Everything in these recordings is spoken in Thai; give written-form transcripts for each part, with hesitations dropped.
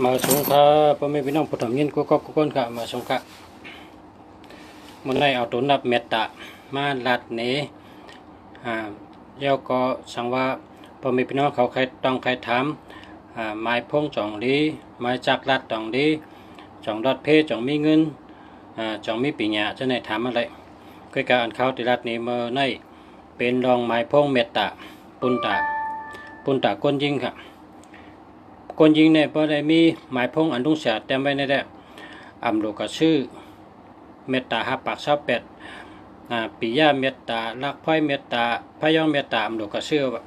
มาสงฆ์พ่อแม่พี่น้องผู้ทำยินกุ๊กกุ๊กค่ะมาสงฆ์มันได้เอาตัวนับเมตตามาลัดเนเย้าก็สั่งว่าพ่อแม่พี่น้องเขาใครต้องใครถามไม้พงจ่องดีไม้จักลัดจ่องดีจ่องรอดเพจ่องมีเงินจ่องมีปีญาจะไหนถามอะไรก็การอ่านข่าวติรัดนี้เมื่อในเป็นรองไม้พงเมตตาปุนตาก้นยิงค่ะก้นยิงเนี่ยพอได้มีหมายพงอันดุงเสียเต็มไว้ในแดบอำลูกก็ชื่อเมตตาหับปากชาวเป็ดปิยาเมตตาลักพ้อยเมตตาพยองเมตตาอำลูกก็ชื่อว่า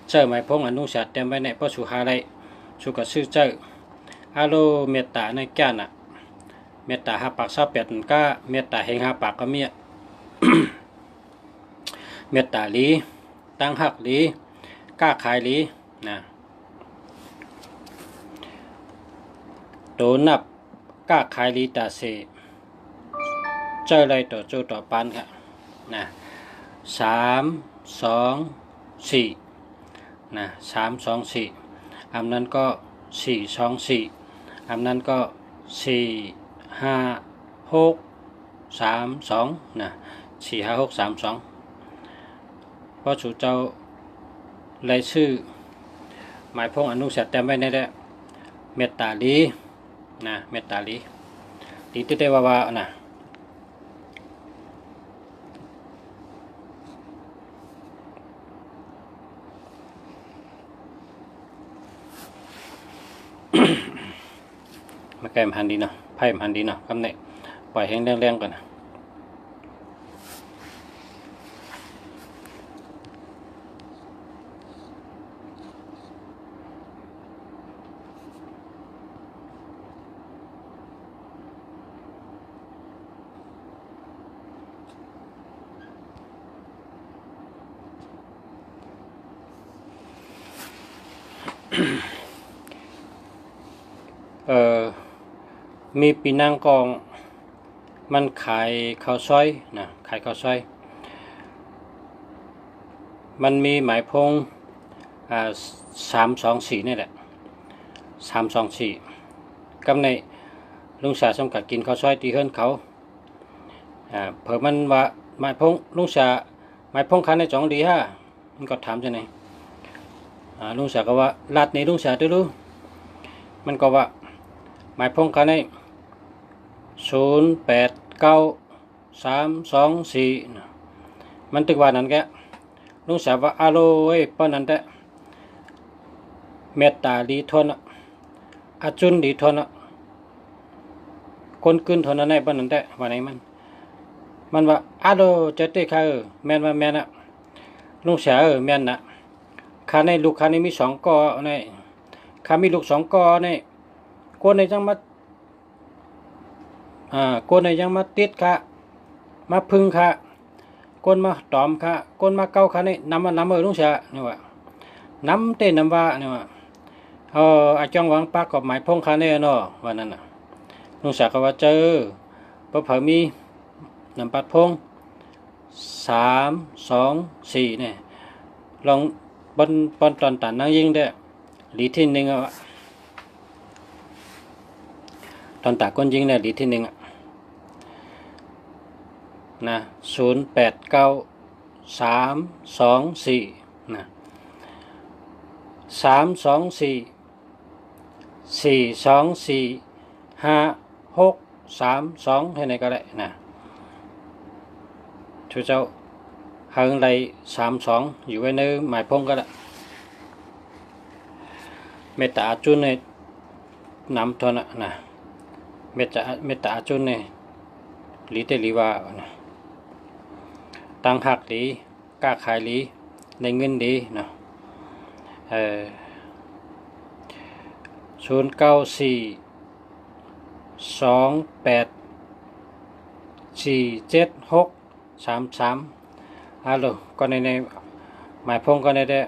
เจ้าหมายพงอันดุงเสียเต็มไว้ในพระสุหาไรสุก็ชื่อเจ้าอาโลเมตตาในแก่น่ะเมตตาหับปากชาวเป็ดก็เมตตาเฮงหับปากก็มีเมตตาลีตั้งหักลีกล้าขายลีนะโตนับกล้าขายลีตาเสเจออะไรต่อโจต่อปันค่ะนะ3 2 4นะ3 2 4อันนั้นก็4 2 4อันนั้นก็4 5 6 3 2นะ4 5 6 3 2เพราะสู่เจ้ารายชื่อหมายพงอนุเสร็จเต็มไว้ในได้เมตตาลีนะเมตตาลีดีที่ได้ว่านะมาแก้มหันดีเนาะไพ่หันดีเนาะคำนี้ปล่อยแห้งแรงๆก่อนนะมีปีนังกองมันขายข้าวซอยนะขายข้าวซอยมันมีหมายพง3 2 4นี่แหละ3 2 4กำในลุงสาสมกัดกินข้าวซอยตีเฮิรนเขาเผื่อมันว่าหมายพงลุงสาหมายพงคันในจ่องดีฮะมันก็ถามจะไหนลุงสาก็ว่าลาดในลุงสาด้วยรู้มันก็ว่าหมายพงคันใน089324มันตึกว่านั้นแกลุงสาวว่าอาโลเอ้ยป้อนนั้นแต่เมตตาดีทนอาจุนดีทนคนกึนทนนั้นได้ป้อนนั้นแต่ว่าไหนมันว่าอาโลเจติค่ะแม่นว่าแม่นลุงสาวแม่นนะข้าในลูกข้าในมี2 กอในข้ามีลูก2 กอในคนในจังมาคนในยังมาติดค่ะมาพึ่งค่ะคนมาตอมค่ะคนมาเก้าค่ะนี่นำลุงเสียนี่ว่านำเต้นำว่านี่ว่าอาจองหวังปากกับหมายพงค่ะนี่เนาะวันนั้นลุงเสียก็ว่าเจอพอเผอมีนำปัดพง3 2 4เนี่ยลองบนตอนตันนั่งยิงได้หลีที่1ตอนตาก้นยิงเนี่ยหลีที่1นะ089324นะ324 424 5632ให้ไหนก็ได้นะช่วยเจ้าหางไร32อยู่ไว้ในหมายพงก็ได้เมตตาจุนในนำทนนะเมตตาจุนในลีเตลีว่านะตั้งหักลีกล้าขายลีในเงินดีนะ0942847633ฮัลโหลก็ในหมายพงก็ในได้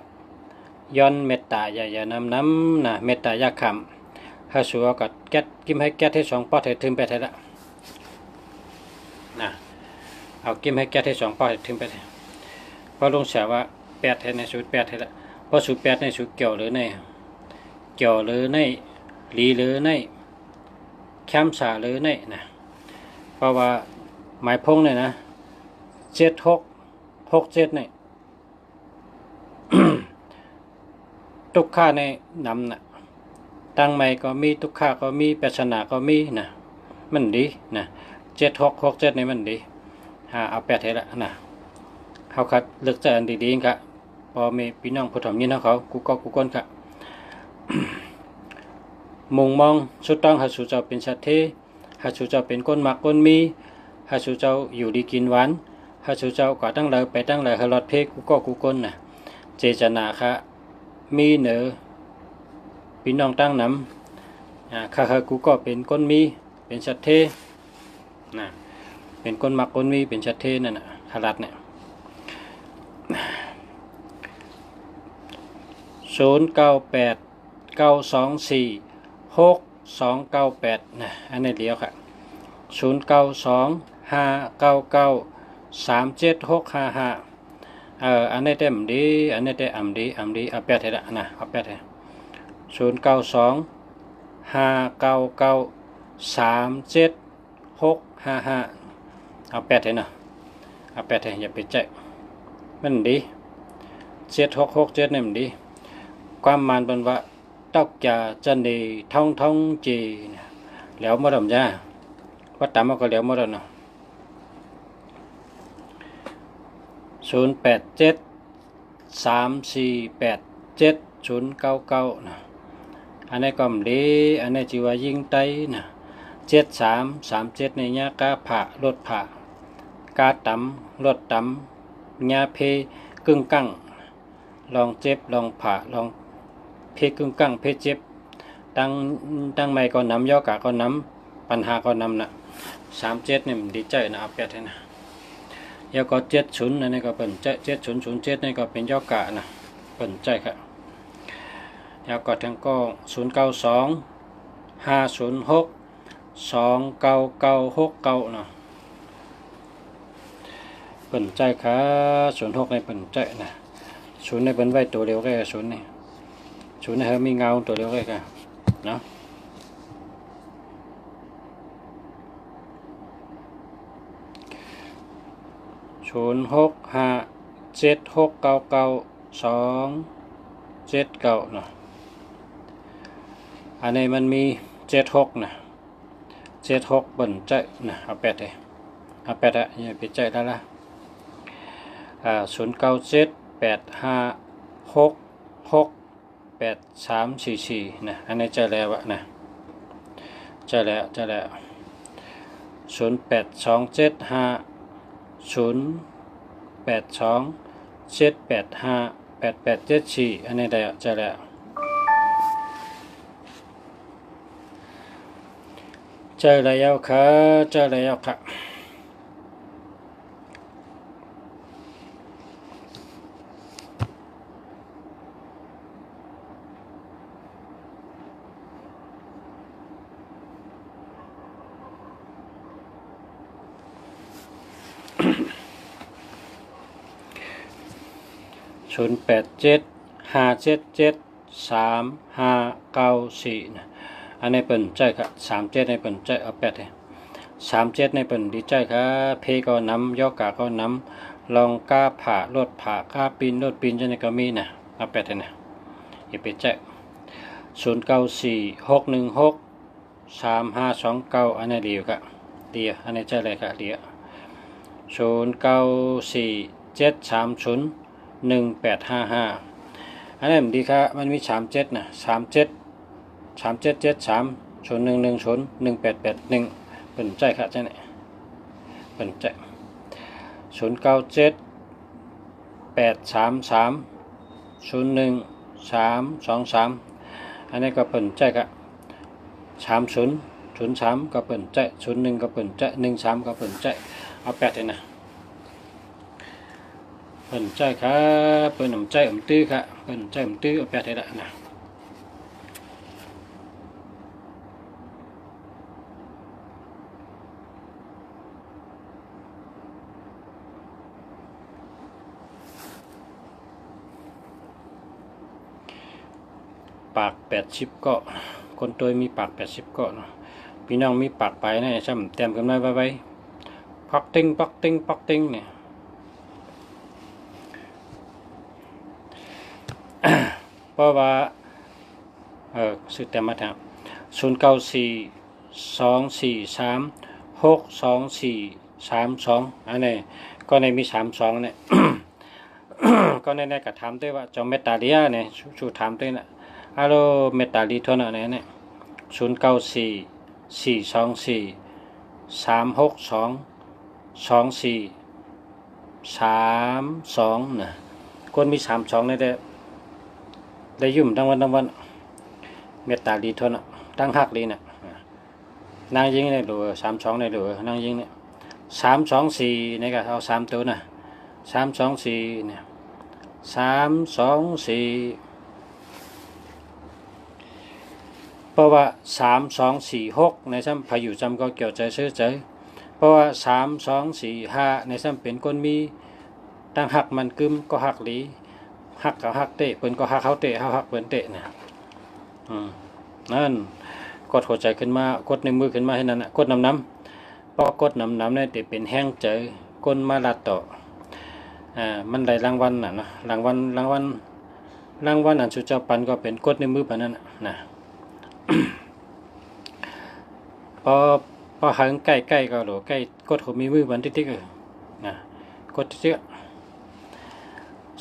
ย้อนเมตตาอย่านำนะเมตตาอยากขำถ้าสัวกับแก๊สกิมให้แก๊สให้2 ปอดให้ถึงไปไทยละนะเอากิมให้แก๊สให้2 ปอดให้ถึงไปไทยเพราะลุงเสียว่า8ให้ในสูตร8ให้ละเพราะสูตร8ในสูตรเกี่ยวหรือใน หลีเลยในแคมสาเลยในนะเพราะว่าหมายพงเนี่ยนะ7667เนี่ย ทุกค่าในนำนะตั้งใหม่ก็มีทุกค่าก็มีปริศนาก็มีนะมันดีนะ7667ในมันดีเอา8ให้ละนะเขาคัดเลือกใจอันดีๆครับพอมีพี่น้องผู้ถ่อมยินเขากูก็กูก้นครับ มุงมองสุดต้องหาสู่เจ้าเป็นสัตว์เทหาสู่เจ้าเป็นก้นหมักก้นมีหาสู่เจ้าอยู่ดีกินหวานหาสู่เจ้าก่อตั้งเลยไปตั้งเลยหลอดเพกกูก็กูก้นนะเจตนาค่ะมีเหนือพี่น้องตั้งนำข้ากูก็เป็นก้นมีเป็นสัตว์เทนะเป็นก้นหมักก้นมีเป็นสัตว์เทนั่นน่ะขลัดเนี่ย0989246298นะอันนี้เดียวค่ะ0925993765อันนี้เต็มดีอันนี้เต็มดีเอาแปดให้ละนะเอาแปดให้0925993765เอาแปดให้นะเอาแปดให้อย่าไปใจมันดี7667เนี่ยมันดีความมันเป็นว่าตอกจะจันดีท่องจีแล้วมาดมจ้าว่าตามมาก็แล้วมาดมเนาะ0873487099นะอันนี้ก็มันดีอันนี้จีว่ายิงไตนะ7337ในยากาผ่ารถผ่ากาตำรถตำยาเพกึ่งกั้งลองเจ็บลองผ่าลองเพกึ่งกั้งเพเจ็บตั้งไม่ก็นำย่อกะก็นำปัญหาก็นำนะ37นี่มันดีใจนะเอา8ให้นะแล้วก็70อันนี้ก็เป็นใจ7007นี่ก็เป็นย่อกะนะเป็นใจครับแล้วก็ทั้งก็0925062969เนาะเป็นใจครับ06ในเป็นใจนะศูนย์ในเป็นไว้ตัวเร็วแค่ศูนย์นี่ศูนย์ในมีเงาตัวเร็วแค่กันเนาะ0657699279เนาะอันนี้มันมี76นะ76เป็นใจนะเอา8เลยเอา8อ่ะอย่าไปใจแล้วล่ะ0978566344นะอันนี้จะแล้วอะนะจะแล้ว08275082785874อันนี้ได้จะแล้วเจอแล้วค่ะ0875773594นะอันนี้เป็นใจครับ37ในเป็นใจเอา8เลย37ในเป็นดีใจครับเพก็นำย่อกาก็นำลองกล้าผ่ารถผ่ากล้าปีนรถปีนจะในก็มีนะเอา8เลยนะอย่าไปใจ0946163529อันนี้เดียวครับเดียวอันนี้ใจเลยครับเดียว0947301855อันนี้มันดีครับมันมี37นะ377301101881เป็นใจครับใช่ไหมเป็นใจ0978330123อันนี้ก็เป็นใจครับ3003ก็เป็นใจ01ก็เป็นใจ13ก็เป็นใจเอา8เลยนะเป็นใจครับเป็นน้ำใจตื้อครับเป็นใจตื้อเอา8เลยละนะปาก80ก็ คนตัวมีปาก80ก็เนาะพี่น้องมีปากไปนะซ้ำเต็มกันไว้ปักติ้งปักติ้งปักติ้งเนี่ยเพราะว่าสุดแต่มาทาง0942436242อันนี้ก็ในมี32เนี่ย ก็ในกระถามด้วยว่าจอมเมตตาเลียเนี่ยชูถามด้วยนะฮัลโหลเมตตาลีทวนเนี่ย094424322432นะคนมี32เนี่ยได้ยุ่มทั้งวันเมตตาลีทวนตั้งหักลีน่ะนางยิงเนี่ยดู32เนี่ยดูนางยิงเนี่ย324เนี่ยก็เอา3ตัวนะ324เนี่ย324เพราะว่า3246ในซ้ำพายุจำก็เกี่ยวใจซื้อใจเพราะว่า3245ในซ้ำเป็นคนมีตั้งหักมันกึมก็หักหลีหักกับหักเตะเปิ้นก็หักเขาเตะเขาหักเปิ้นเตะนะนั่นกดหัวใจขึ้นมากดในมือขึ้นมาให้นั่นน่ะกดน้ำเพราะกดน้ำเนี่ยจะเป็นแห้งใจก้นมาลัดต่อมันได้รางวัลน่ะนะรางวัลอันสุเจ้าปันก็เป็นกดในมือปานนั้นนะ พอหางใกล้ก็โหลใกล้กดหัวมีมือบันติ๊กนะกดติ๊ก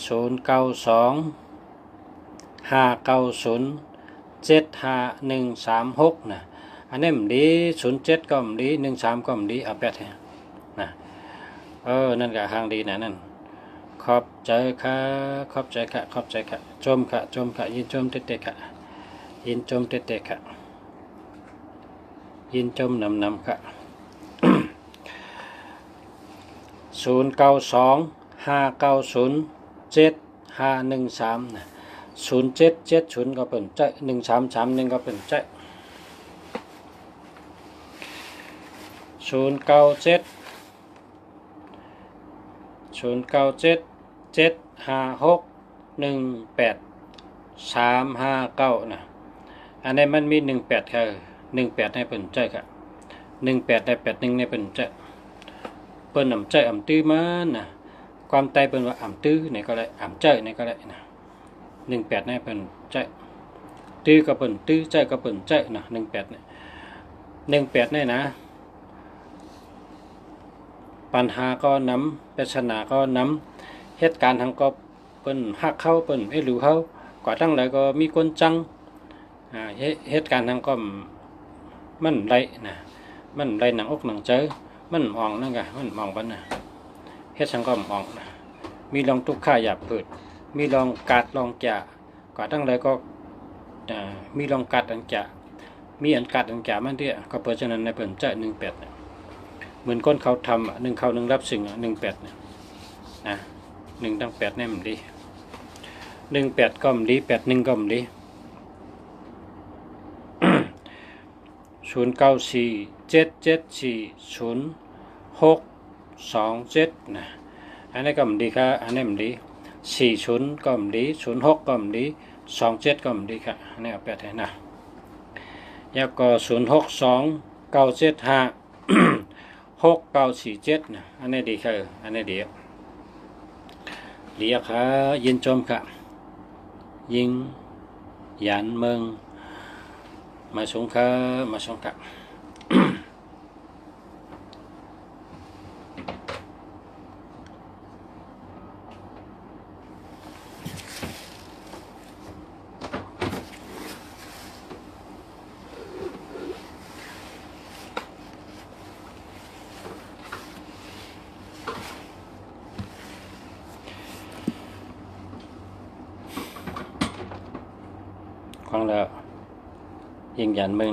0925907536นะอันนี้มันดี07ก็มันดี13ก็มันดีเอาแปดนะนั่นก็หางดีนะนั่นขอบใจค่ะชมค่ะยินชมเตะค่ะยินชมเตะค่ะยินชมนำค่ะ0925907513นะ0770ก็เป็นใจ1331ก็เป็นใจ0977561839นะอันนี้มันมี18ค่ะ18ให้เป็นใจค่ะ18ได้81ให้เป็นใจเปิ้นอ่ำใจอ่ำตื้อมันนะความใจเปิ้นว่าอ่ำตื้อนี่ก็ได้อ่ำใจนี่ก็ได้นะ18ให้เป็นใจตื้อก็เป็นตื้อใจก็เป็นใจนะ18เนี่ย18นี่นะปัญหาก็นำปริศนาก็นำเหตุการณ์ทางก็เปิ้นฮักเข้าเปิ้นหรือเขากว่าตั้งหลายก็มีคนจังเหตุการณ์ทางก็มันไรนะมันไรหนังอกหนังใจมันมองนั่นไงมันมองบันนะเฮ็ดสังก็มองนะมีลองทุกข้าหยาบเปิดมีลองกัดลองจ่ากว่าตั้งหลายก็มีลองกัดอันจ่ามีอันกัดอันจ่ามันเตี้ยก็เปิดฉะนั้นในเปิดใจ18เหมือนก้นเขาทำ1เข้า1รับสิ่ง18เนี่ยนะ1ตั้ง8แน่มันดี18ก็มันดี81ก็มันดี0947740627นะอันนี้ก็มันดีค่ะอันนี้มันดี40ก็มันดี06ก็มันดี27ก็มันดีค่ะอันนี้เอา8ให้นะแล้วก็0629756947นะอันนี้ดีค่ะอันนี้ดีค่ะยินชมค่ะยิงยันเมืองมาสงค่ะฟังแล้วยิงยันมึง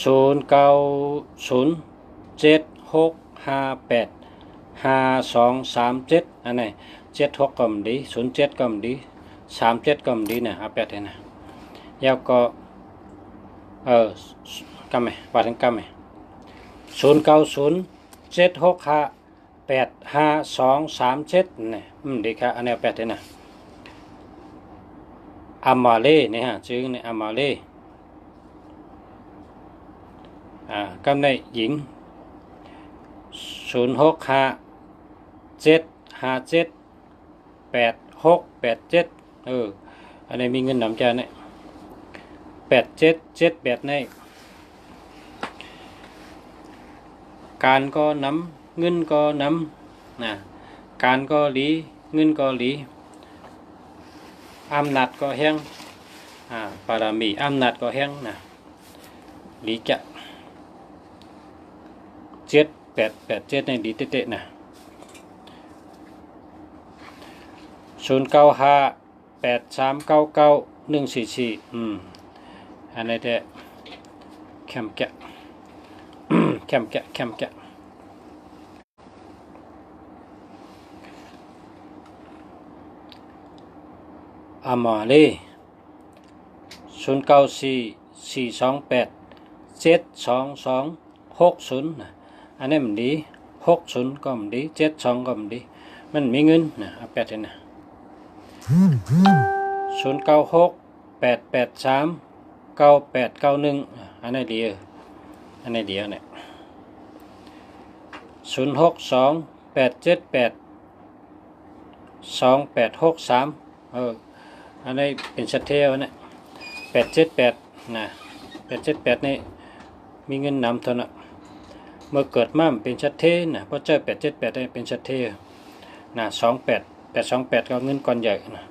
090765852237อันไหน76ก็มดี07ก็มดี37ก็มดีนะเอา8ให้นะแล้วก็กำไหมว่าถึงกำไหม090765852237นี่ดีค่ะอันนี้เอา8ให้นะ อามาเล่เนี่ยฮะชื่อในอามาเล่กำในหญิง0657578687อันนี้มีเงินนำใจเนี่ย8778เนี่ยการก็นำเงินก็นำนะการก็หลีเงินก็หลีอำนาจก็แห้งปารามีอำนาจก็แห้งนะหลีจะ7887ในดีเตะๆนะ0958399144อันนี้แต่แคมแกะ แคมแกะอามาเล่0944287260อันนี้มันดี60ก็มันดี72ก็มันดีมันมีเงินนะเอาแปดเลยนะ0968839891อันนี้ดีอันนี้ดีเนี่ย0628782863อันนี้เป็นชัดเทลเนี่ย878นะ878นี่มีเงินนำเท่านั้นเมื่อเกิดมาเป็นชัดเทนะเพราะเจอ878ได้เป็นชัดเทนะ28828ก็เงินก้อนใหญ่นะ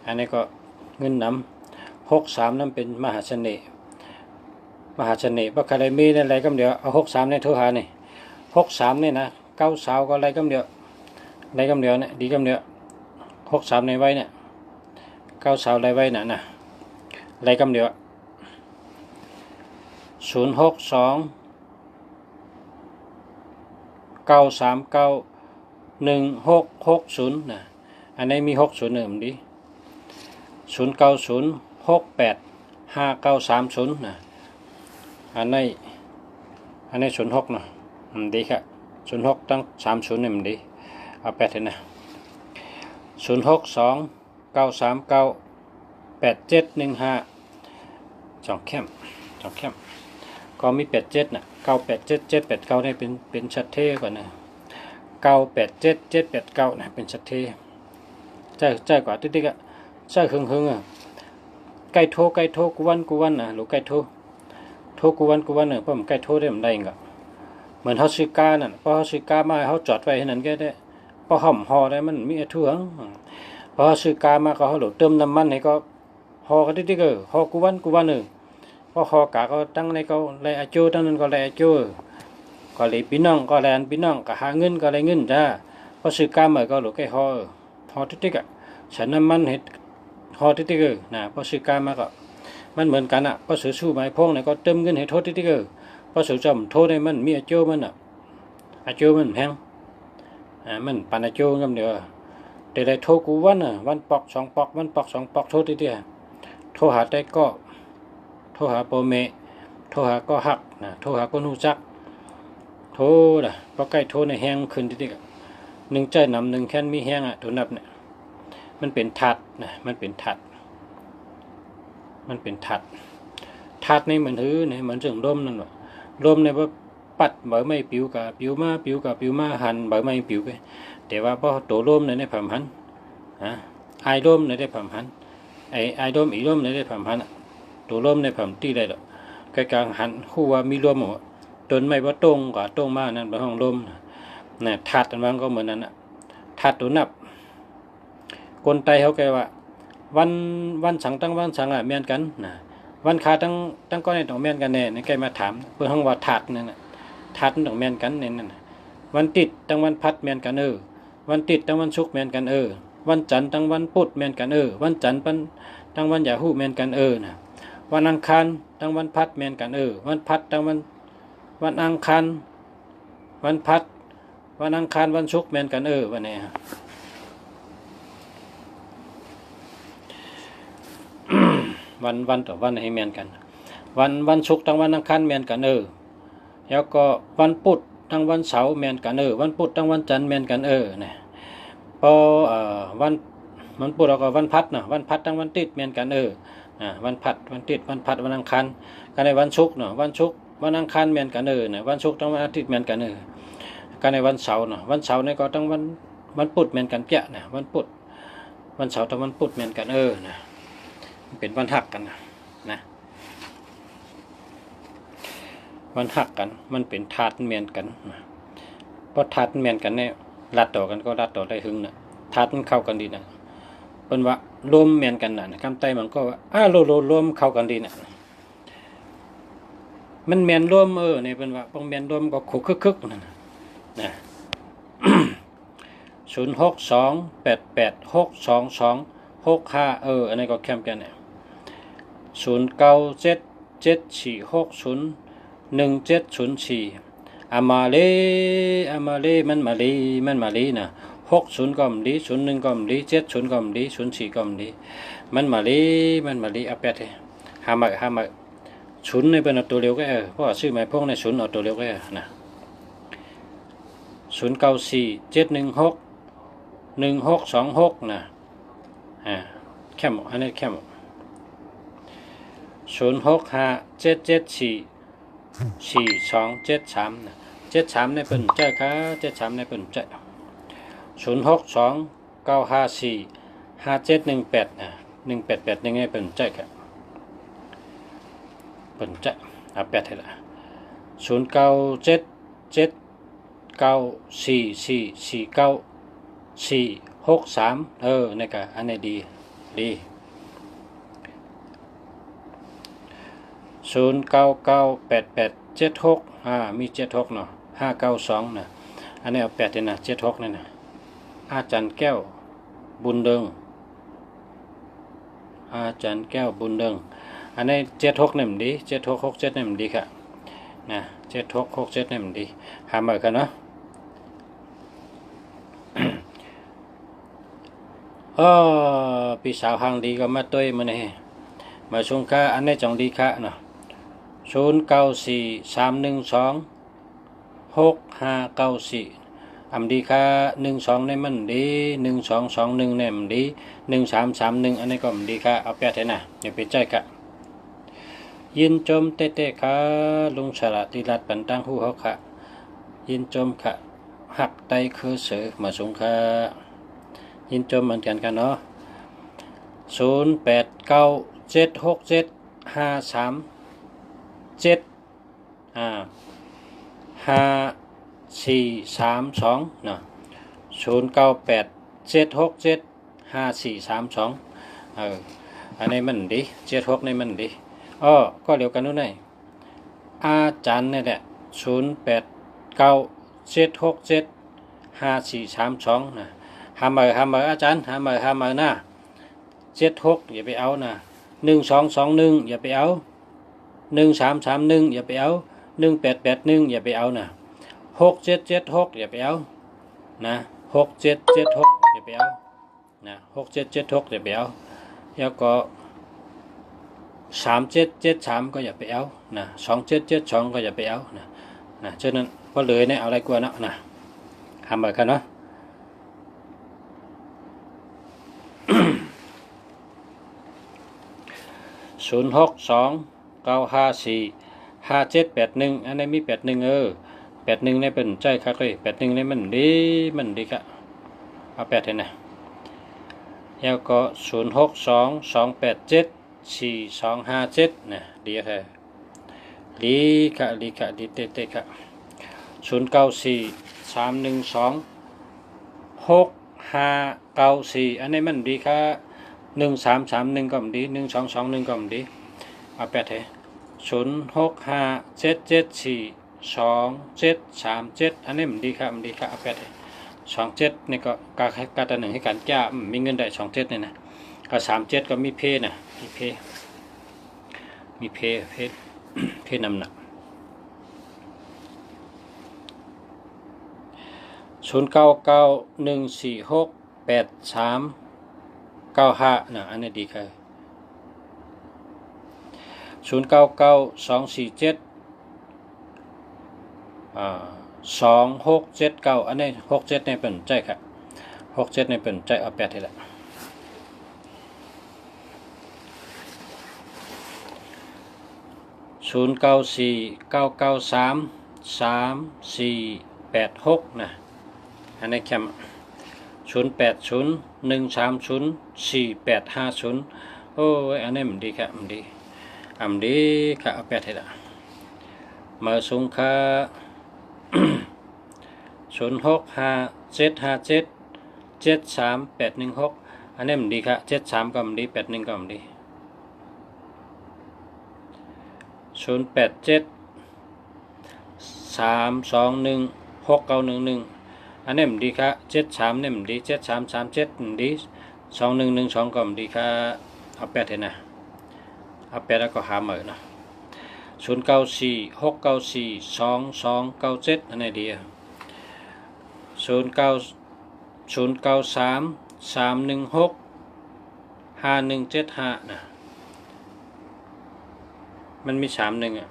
อันนี้ก็เงินนำ63นั่นเป็นมหาเสน่ห์บ่ใครได้มีอะไรก็เดียวเอา63ในโทรหานี่63นี่นะ9สาวก็อะไรก็เดียวเนี่ยดีก็เดียว63ในไว้เนี่ย9สาวอะไรไว้น่ะนะอะไรก็เดียว0629391660นะอันนี้มี60เนี่ยมันดี0906859930นะอันนี้06เนาะมันดีครับ06ตั้ง30เนี่ยมันดีเอา8เลยนะ0629398715สองเข้มก็มี87น่ะ987789ได้เป็นชัดเทก่อนนะ987789นะเป็นชัดเทใจกว่าติ๊กๆอ่ะใจหึงอ่ะใกล้โทกูวันน่ะหรือใกล้โทกูวันเนี่ยเพราะมันใกล้โทได้มันได้ก็เหมือนเฮาซื้อกานั่นพอเฮาซื้อกามาเฮาจอดไว้ให้นั่นก็ได้พอห่อได้มันมีทั่วพอเฮาซื้อกามาก็เฮาเติมน้ำมันให้ก็ห่อก็ติ๊กๆห่อกูวันพอห่อกะก็ตั้งในก็แลอาจูตั้งนั้นก็แลอาจูก็เลยพี่น้องก็แลพี่น้องก็หาเงินก็ได้เงินจ้าพอซื้อกามาก็หลุดใกล้ห่อติ๊กๆอ่ะฉันน้ำมันเฮ็ดห่อติ๊กๆนะพอซื้อกามาก็มันเหมือนกันอ่ะพอซื้อสู้ไม้พงเนี่ยก็เติมเงินให้โทษติ๊กๆพอซื้อจำโทษได้มันมีอาจูมันอ่ะอาจูมันแพงมันปานอาจูกันเดียวแต่ได้โทษกูวันอ่ะวันปอก2ปอกวันปอก2ปอกโทษติ๊กๆโทรหาได้ก็โทรหาโปเมโทรหาก็หักนะโทรหาก็นูจักโทรนะพอใกล้โทรในแห้งขึ้นติ๊กๆ1ใจนำ1แค่นมีแห้งอ่ะตัวนับเนี่ยมันเป็นถัดนะมันเป็นถัดนี่เหมือนถือเนี่ยเหมือนเรื่องลมนั่นว่ะลมเนี่ยว่าปัดใบไม้ปิวกับปิวมาหันใบไม้ปิวไปแต่ว่าพอตัวลมเนี่ยได้ผ่านหันไอลมเนี่ยได้ผ่านหันไอลมอีลมเนี่ยได้ผ่านหันตัวลมในผ่านตีได้หรอกกลางหันคู่ว่ามีลมหมดต้นไม้ว่าตรงกว่าตรงมานั่นเป็นห้องลมน่ะถัดอันบางก็เหมือนนั้นน่ะถัดตัวนับคนไตเขาแกว่าวันสังตั้งวันสังอ่ะเมียนกันนะวันคาตั้งก้อนในต้องเมียนกันแน่ในแกมาถามเพื่อห้องว่าถัดนั่นน่ะถัดต้องเมียนกันเนี่ยนั่นวันติดตั้งวันพัดเมียนกันวันติดตั้งวันศุกร์เมียนกันวันจันทร์ตั้งวันพุธเมียนกันวันจันทร์ตั้งวันยาฮู้เมียนกันนะวันอังคารตั้งวันพัดเมียนกันวันพัดตั้งวันอังคารวันพัดวันอังคารวันศุกร์เมียนกันวันนี้วันต่อวันให้เมียนกันวันศุกร์ตั้งวันอังคารเมียนกันแล้วก็วันพุธตั้งวันเสาร์เมียนกันวันพุธตั้งวันจันทร์เมียนกันนะพอ มันปุดเราก็วันพัดเนาะวันพัดทั้งวันติดเหมือนกันวันพัดวันติดวันพัดวันอังคารกันในวันศุกร์เนาะวันศุกร์วันอังคารเหมือนกันเนี่ยวันศุกร์ทั้งวันอาทิตย์เหมือนกันกันในวันเสาร์เนาะวันเสาร์เนี่ยก็ทั้งวันพุธเหมือนกันเปี้ยนะวันพุธวันเสาร์ทั้งวันพุธเหมือนกันนะเป็นวันหักกันนะวันหักกันมันเป็นธาตุเหมือนกันเพราะธาตุเหมือนกันเนี่ยรัดต่อกันก็รัดต่อได้หึงนะธาตุมันเข้ากันดีนะเป็นว่ารวมเหมือนกันนะคำไต้มันก็ว่ารวมเข้ากันดีนะมันเหมือนรวมเนี่ยเป็นว่าต้องเหมือนรวมก็คุกคึกนะ062886225อันนี้ก็แคมกันเนี่ย0977460170อามาเลมันมาลีนะ60ก็มลี01ก็มลี70ก็มลี04ก็มลีมันมาลีเอาแปดเลยหามาศูนย์ในเป็นตัวเร็วก็เพราะชื่อหมายพวกในศูนย์เอาตัวเร็วก็นะ0947161626นะแคมอันนี้แคม0657744273นะ73ในเป็นใจค่ะ73ในเป็นใจ0629545718นะ1881ในเป็นใจค่ะเป็นใจเอาแปดให้ละ097794449463นี่ก็อันนี้ดี099887มี76เนาะ592นะอันนี้เอา8เลยนะ76นี่นะอาจารย์แก้วบุญเดิงอันนี้76นี่มันดี7667นี่มันดีค่ะนะ7667นี่มันดีหามากันเนาะพี่สาวหางดีก็มาต้วยมื้อนี้มาชงค่าอันนี้จังดีค่ะเนาะ0943126594อำดีค่า12ในมันดี1221ในมันดี1331อันนี้ก็มันดีค่ะเอาแปดให้นะอย่าไปใจค่ะยินจมเตะค่ะลุงฉลาดติรัดปันตั้งหู้เขาค่ะยินจมค่ะหักไตคือเสือมาสงค่ะยินจมเหมือนกันกันเนาะ0897675332เนาะ0987675432อันนี้มันดี76ในมันดีก็เดียวกันนู่นไงอาจารย์นี่แหละ0897675432นะหามาอาจารย์หามานะ76อย่าไปเอานะ1221อย่าไปเอา1331อย่าไปเอา1881อย่าไปเอานะ6776อย่าไปเอานะ6776อย่าไปเอานะ6776อย่าไปเอาแล้วก็3773ก็อย่าไปเอานะ2772ก็อย่าไปเอานะฉะนั้นก็เลยเนี่ยเอาอะไรกว่านะทำแบบกันเนาะ0629545781อันนี้มี8181นี่เป็นใจคักเลย81นี่มันดีครับเอา8ให้นะแล้วก็0622874257นะดีค่ะดีเตะค่ะ0943126594อันนี้มันดีค่ะ1331ก็มันดี1221ก็มันดีเอา8ให้0657742737อันนี้มันดีค่ะเอา8ให้27นี่ก็กาตะหนึ่งให้การจ้ามีเงินได้27นี่นะก็37ก็มีเพนะมีเพน้ำหนัก0991468395นะอันนี้ดีค่ะ0992472679อันนี้67ในเป็นใจค่ะ67ในเป็นใจเอา8ให้ละ 0949933486นะอันนี้แคม0801304850โอ้ยอันนี้มันดีครับมันดีค่ะเอาแปดให้ละมาสูงค่า0657577386อันนี้มันดีค่ะ73ก็มันดี81ก็มันดี0873216911อันนี้มันดีค่ะ73เนี่ยมันดี7337มันดี2112ก็มันดีค่ะเอาแปดให้นะเอาแปดแล้วก็หาเหมือนนะ0946942297อันนี้ดี0933165175นะมันมี31อ่ะ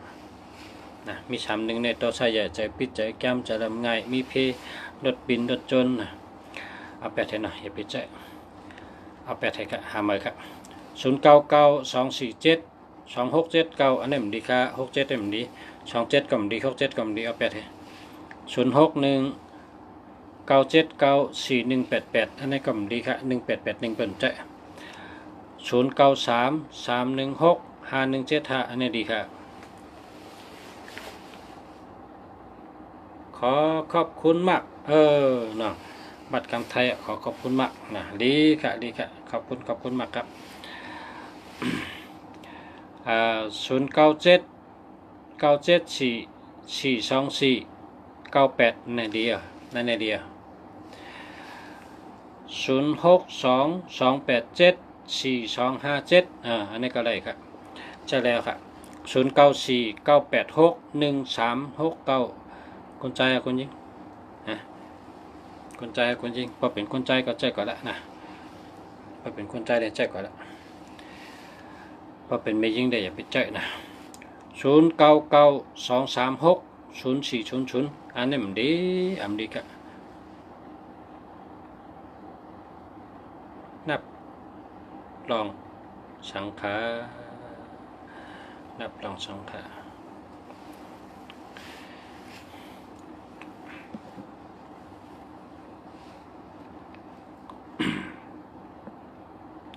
นะมี31ในตัวใส่ใหญ่ใจปิดใจแก้มใจลำไงมีเพรถบินรถจนนะเอาแปดให้นะอย่าปิดใจเอาแปดให้ครับหาเหมือนครับ0992472679อันนี้มันดีค่ะ67มันดี27ก็มันดี67ก็มันดีเอาแปดให้0619794188อันนี้ก็มันดีค่ะ1881เปิ่นใจ0933165175อันนี้ดีค่ะขอขอบคุณมากเนาะบัตรกำไทยขอขอบคุณมากนะดีค่ะขอบคุณมากครับ0979742428นั่นดีอ่ะนั่นดีอ่ะ0622874257อันนี้ก็ได้ครับจะแล้วครับ0949861369คนใจคนยิงคนใจคนยิงพอเป็นคนใจก็ใจก่อนละนะพอเป็นคนใจได้ใจก่อนละพอเป็นไม่ยิงได้อย่าไปใจนะ0992360400อันนี้มันดีครับนับลองสังขารนับลองสังขาร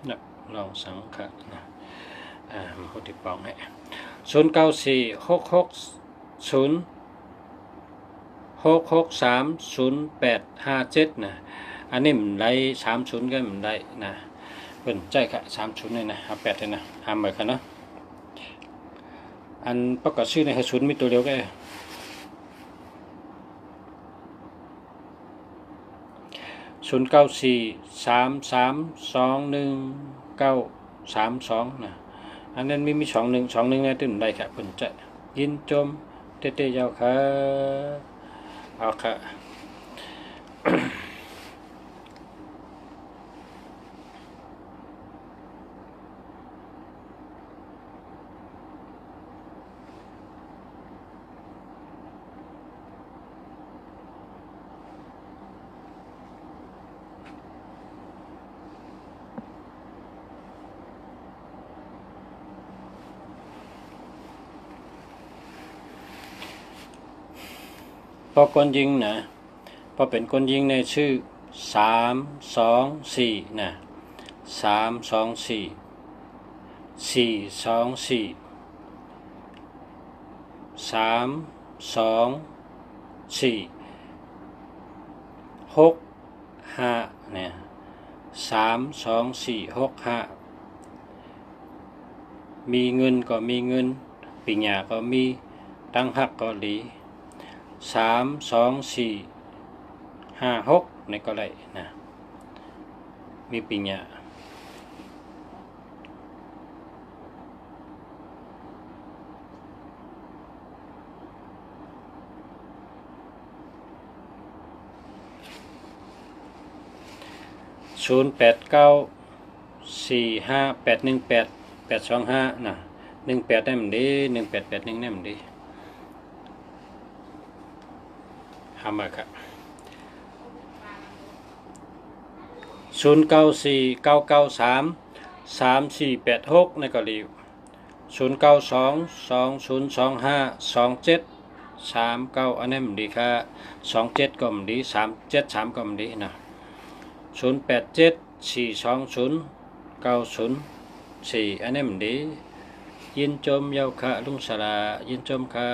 นับลองสังขารนะมาพูดที่ปองให้09466066300857นะอันนี้มันได้30ก็มันได้นะเป็นใจค่ะ30เลยนะเอา8เลยนะหาเหมือนกันเนาะอันประกอบชื่อในศูนย์มีตัวเดียวก็0943321932นะอันนั้นมี21เนี่ยตื่นได้ค่ะเป็นใจยินจมเตยาวค่ะเอาค่ะพอคนยิงนะพอเป็นคนยิงในชื่อ324นะ324เนี่ย32465มีเงินก็มีเงินปิญญาก็มีตั้งหักก็ดี32456ในก็ได้นะมีปิญญา0894581825นะ18ได้มันดี1881ได้มันดีทำมาครับ0949933486ในก็รีว 0922025273 9อันนี้มันดีค่ะ27ก็มันดี373ก็มันดีนะ0874209004อันนี้มันดียินจมยาวค่ะลุงสลายินจมค่ะ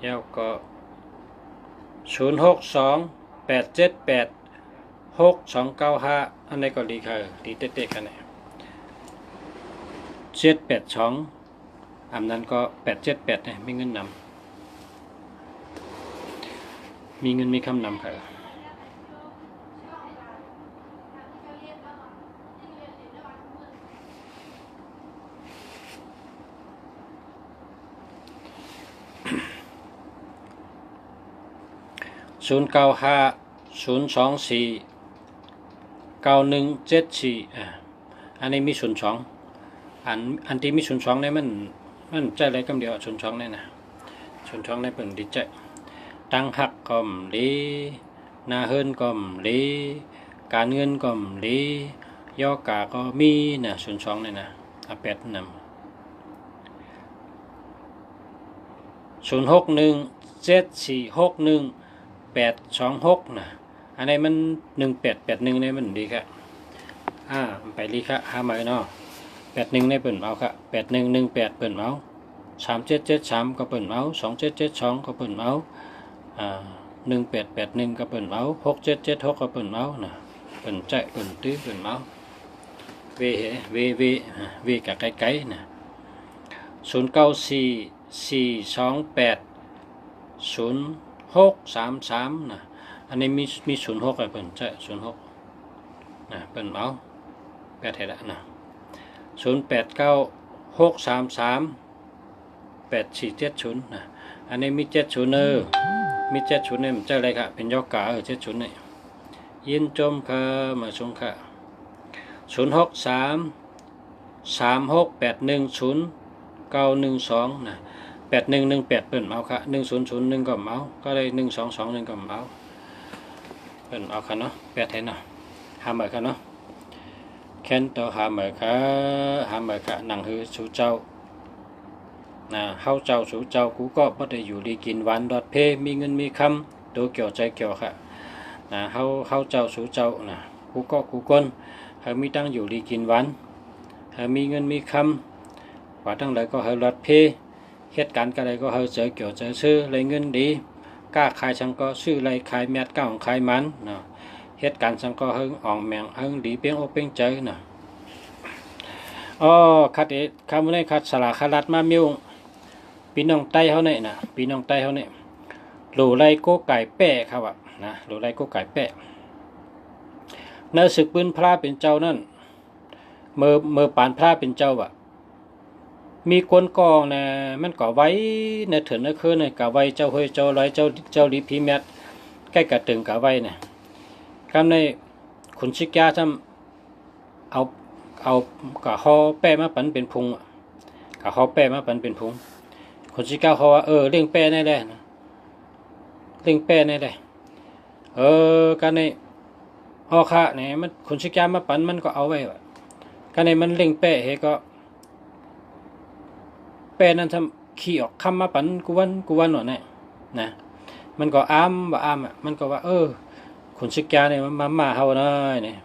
ยาวก็0628786295อันนี้ก็ดีค่ะดีเต๊ะๆกันเนี่ย782อันนั้นก็878เนี่ยมีเงินนำมีเงินมีคำนำค่ะ0950249174อันนี้มี02อันที่มี02เนี่ยมันใจอะไรกำเดียว02เนี่ยนะ02เนี่ยเพิ่นดีใจตั้งหักก็มดีนาเฮินก็มดีการเงินก็มดียอกาก็มีนะ02เนี่ยนะอาแปดนำ0617461826นะอันนี้มัน1881เนี่ยมันดีครับไปลีค่ะหาใหม่เนาะ81ในเปิ่นเอาค่ะ8118เปิ่นเอา3773ก็เปิ่นเอา2772ก็เปิ่นเอา1881ก็เปิ่นเอา6776ก็เปิ่นเอานะเปิ่นใจเปิ่นตื้อเปิ่นเอาเวกับไกลๆนะ0944280633นะอันนี้มี06อ่ะเปิ่นใจ06นะเปิ่นเอาแปดเฮ็ดนะ0896338470นะอันนี้มี70มี70เนี่ยมันจะอะไรครับเป็นยอกา70เนี่ยยินจมค่ะมาชงค่ะ063368109112นะ8118เปิ่นเอาค่ะ1001ก็เอาก็เลย1221ก็เอาเปิ่นเอาค่ะเนาะแปดเฮ็ดเนาะหาใหม่ค่ะเนาะแค้นต่อหาเหมือค่ะหนังฮือสู่เจ้าเฮาเจ้าสู่เจ้ากูก็บ่ได้อยู่ดีกินหวานดอดเพมีเงินมีคำตัวเกี่ยวใจเกี่ยวค่ะเฮาเจ้าสู่เจ้ากูก็กูก้นเฮามีตั้งอยู่ดีกินหวานเฮามีเงินมีคำว่าทั้งหลายก็เฮาดอดเพเหตุการณ์ก็ได้ก็เฮาเจอเกี่ยวใจซื้อเลยเงินดีกล้าขายชังก็ซื้อไรขายแมดก้าวขายมันเหตุการณ์สังก็เฮิงอ่องแมงเฮิงดีเปียงโอเปียงใจนะคัดคำนี้คัดสลาคลัดมามิวปีน้องไต้เขาเนี่ยนะปีน้องไต้เขาเนี่ยหลูไรโก้ไก่แปะครับนะหลูไรโก้ไก่แปะเนื้อศึกปืนพระเป็นเจ้านั่นเมื่อปานพระเป็นเจ้ามีคนกองนะมันก่อไว้ในเถินในคืนในก่อไว้เจ้าเฮยเจ้าร้อยเจ้าลีพีแมทใกล้กระตึงก่อไว้เนี่ยคำในขุนชิกยาทำเอากะฮอแป้มาปันเป็นพุงกะฮอแป้มาปันเป็นพุงขุนชิกยาเขาว่าเลี้ยงแป้ได้เลยนะเลี้ยงแป้ได้เลยการในฮอค่ะเนี่ยมันขุนชิกยามาปันมันก็เอาไว้การในมันเลี้ยงแป้เฮก็แป้นั้นทำขี้ออกคำมาปันกูวันหน่อยนะมันก็อ้ามมันก็ว่าคนชิกยาเนี่ยมาเฮาน้อยเนี่ย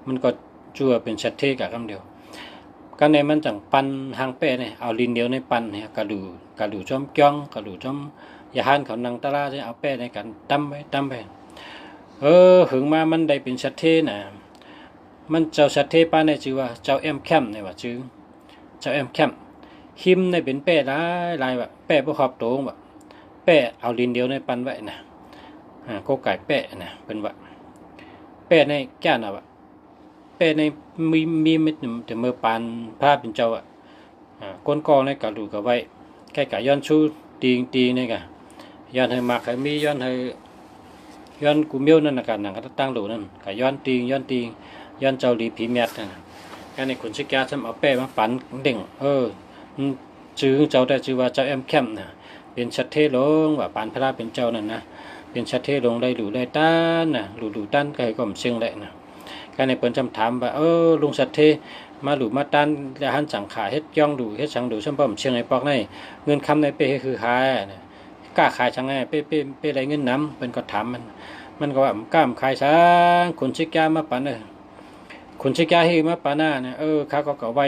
มันก็จั่วเป็นชัดเทกับคำเดียวกันในมันจังปันหางเป้เนี่ยเอาลินเดียวในปันเนี่ยกระดูจอมจ้องกระดูจอมยาหันเขานังตะลาเนี่ยเอาเป้ในกันตั้มไปหึงมามันได้เป็นชัดเทน่ะมันเจ้าชัดเทป้าในชื่อว่าเจ้าแอมแคมเนี่ยว่าชื่อเจ้าแอมแคมหิมในเป็นเป้ลายแบบเป้บ่ขอบโตงแบบเป้เอาลินเดียวในปันไว้นะก็ไก่แปะนะเป็นว่าแปะในแก่น่ะแปะในมีมิดแต่เมื่อปานพระเป็นเจ้าก้นกองในกระดูกกับไว้แค่กะย้อนชูตีนี่กะย้อนให้มากให้มีย้อนกูเมียวนั่นนะกันหนังก็ตั้งหลูนั่นกะย้อนตีย้อนเจ้าลีผีแมทนะแค่ในขุนชิกาทำเอาแปะมาปั่นเด่งชื่อเจ้าได้ชื่อว่าเจ้าแอมแคมนะเป็นชัดเทลงว่าปานพระเป็นเจ้านั่นนะเป็นชัดเทลงได้หลูได้ต้านนะหลูต้านก็ให้ก่อมเชียงแหละนะการในเปิ้นจำถามว่าลุงชัดเท มาหลูมาตันแล้วหันจังขาเฮ็ดย่องดูเฮ็ดสังดูซั่นป้อมเชียงไอ้ปอกในเงินคำในเป้คือขายกล้าขายจังไงเป้ได้เงินนำเพิ่นก็ถามมันก็ว่ากล้ามขายซะคนชิกยามาปันคนชิกยาให้มาปานาเนี่ยเขาก็ไว้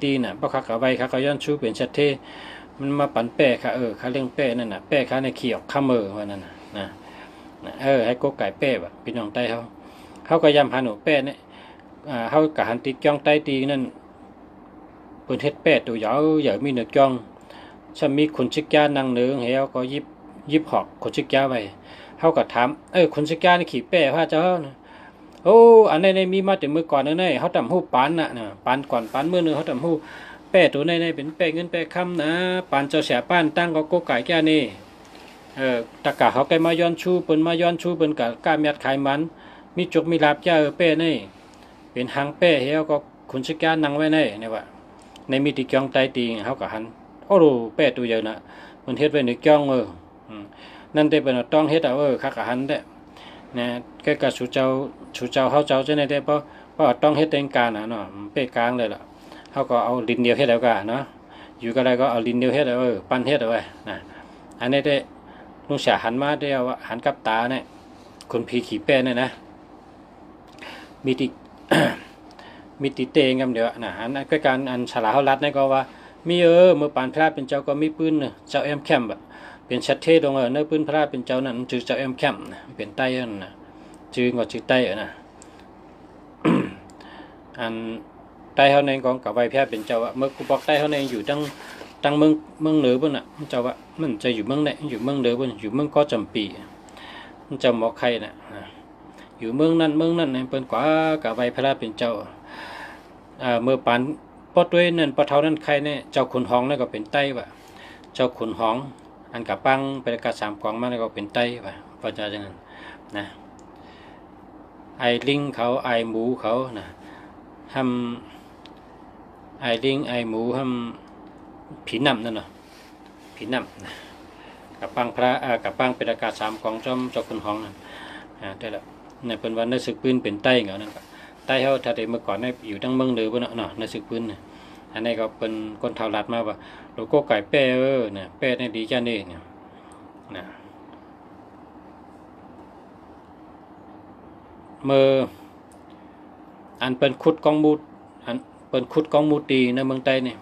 ตีน่ะบ่เขาก็ไว้เขาก็ย้อนชูเป็นชัดเทมันมาปันแป้ค่ะเขาเลี้ยงแป้นั่นน่ะแป้เขาในเขียวข้ามมือว่านั่นน่ะให้กกไก่แป้แบบพี่น้องใต้เขาก็ยำหาหนูแป้เนี่ยเขากะหันติดจ้องใต้ตีนั่นเปิดเฮ็ดแป้ตัวยาวใหญ่มีเนื้อจ้องถ้ามีคนชิกยานั่งเนื้อเฮาก็ยิบหอกคนชิกยาไว้เขาก็ถามคนชิกยานี่ขี่แป้พระเจ้าโอ้อันนี้มีมาแต่มือก่อนนี่เขาทำหูปานน่ะปานก่อนปานมือนึงเขาทำหูแป้ตัวในเป็นแป้เงินแป้คำนะปานเจ้าเสียป้านตั้งก็กกไก่แก่นี่ตะกะเขาแกมาย้อนชูเปิ้นมาย้อนชูเปิ้นกะกล้าเมียดขายมันมีจุกมีลาบจ้าเป้นี่เป็นหางเป้เฮาก็คุณชิกานั่งไว้ในเนี่ยว่าในมีติกองไตตีเฮาก็หันโอ้ดูเป้ตัวใหญ่น่ะมันเฮ็ดไว้ในกองนั่นได้เป็นต้องเฮ็ดคักหันได้นะแกก็สู่เจ้าเฮาเจ้าจังได๋ได้เพราะต้องเฮ็ดแต่งการน่ะเนาะเป้กลางเลยล่ะเฮาก็เอาลิ้นเดียวเฮ็ดแล้วก็เนาะอยู่ก็ได้ก็เอาลิ้นเดียวเฮ็ดปั้นเฮ็ดเอาไว้นะอันนี้ได้ลุงเสียหันมาเดียวหันกับตาเนี่ยคนผีขี่แป้เนี่ยนะมีติ มีติเตงกันเดี๋ยวนะอันนั้นก็การอันฉลาดเขารัดนี่ก็ว่ามีเมื่อปานพระเป็นเจ้าก็มีปืนเจ้าแอมแคมแบบเป็นชัดเทตรงเนื้อปืนพระเป็นเจ้านั่นจือเจ้าแอมแคมเป็นไต้นะจือก็จือไต้นะ อันไต้เขาในกองกับใบแพร่เป็นเจ้าเมื่อกูบอกไต้เขาในอยู่ตั้งเมืองเหนือปุ่นน่ะเจ้าว่ามันจะอยู่เมืองไหนอยู่เมืองเหนือปุ่นอยู่เมืองก็จำปีมันจะหมอกใครน่ะอยู่เมืองนั้นเป็นกว่ากับใบพระเป็นเจ้าเมื่อปานปอด้วยนั่นปอเท่านั้นใครเนี่ยเจ้าขุนหองนั่นก็เป็นไต้ว่ะเจ้าขุนหองอันกับปังเป็นกาสามกองมาแล้วก็เป็นไต้ว่ะพระเจ้าจังนั้นนะไอลิงเขาไอหมูเขานะทำไอลิงไอหมูทำผีนำนั่นเนาะผีนำนะกับปังพระกับปังเป็นอากาศสามของเจ้าขุนหองนั่นได้แล้วเนี่ยเป็นวันในศึกปืนเป็นไต้เหรอนั่นก็ไต้เขาถ้าแต่เมื่อก่อนเนี่ยอยู่ทั้งเมืองเลยบนเนาะในศึกปืนเนี่ยอันนี้ก็เป็นคนเท่ารัดมาว่าโลโก้ไก่แป้เนี่ยแป้เนี่ยดีจ้านี่เนี่ยนะเมื่ออันเป็นขุดกองมูดอันเป็นขุดกองมูตีในเมืองไต้เนี่ย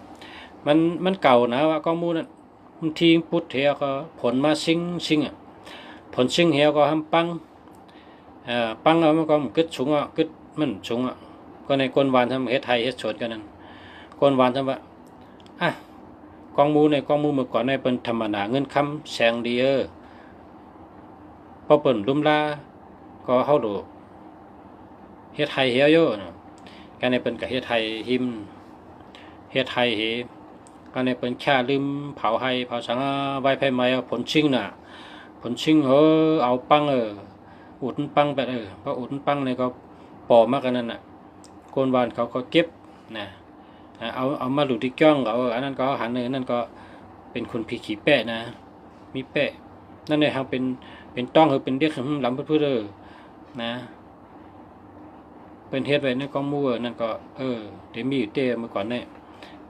มันเก่านะว่ากองมูดนั่นมันทิ้งพุทธเหี่ยวก็ผลมาซิงผลซิงเหี่ยวก็ทำปังมันก็กึดสูงกึดมันสูงก็ในก้นวานทำเฮ็ดไทยเฮ็ดโฉดกันนั้นก้นวานทำว่ากองมูในกองมูเมื่อก่อนในเป็นธรรมดาเงินคำแสงดีพอเปิ่นลุ่มลาก็เฮาดูเฮ็ดไทยเหี่ยวโยนะกันในเป็นกับเฮ็ดไทยหิมเฮ็ดไทยเฮกันในเป็นแค่ลืมเผาไห้เผาสังไว้ไผไม้ผลชิงน่ะผลชิงเอาปังอุดปังไปเพราะอุดปังเนี่ยก็ปอมากกันนั่นน่ะโกนวานเขาก็เก็บนะเอามาหลุดที่จ้องอันนั้นก็หันนั่นก็เป็นคนผีขี่แปะนะมีแปะนั่นเนี่ยเขาเป็นต้องเป็นเรียกลำเพื่อนะเป็นเฮ็ดไว้ในกองมัวนั่นก็เดี๋ยวมีอยู่เต้เมื่อก่อนเนี่ย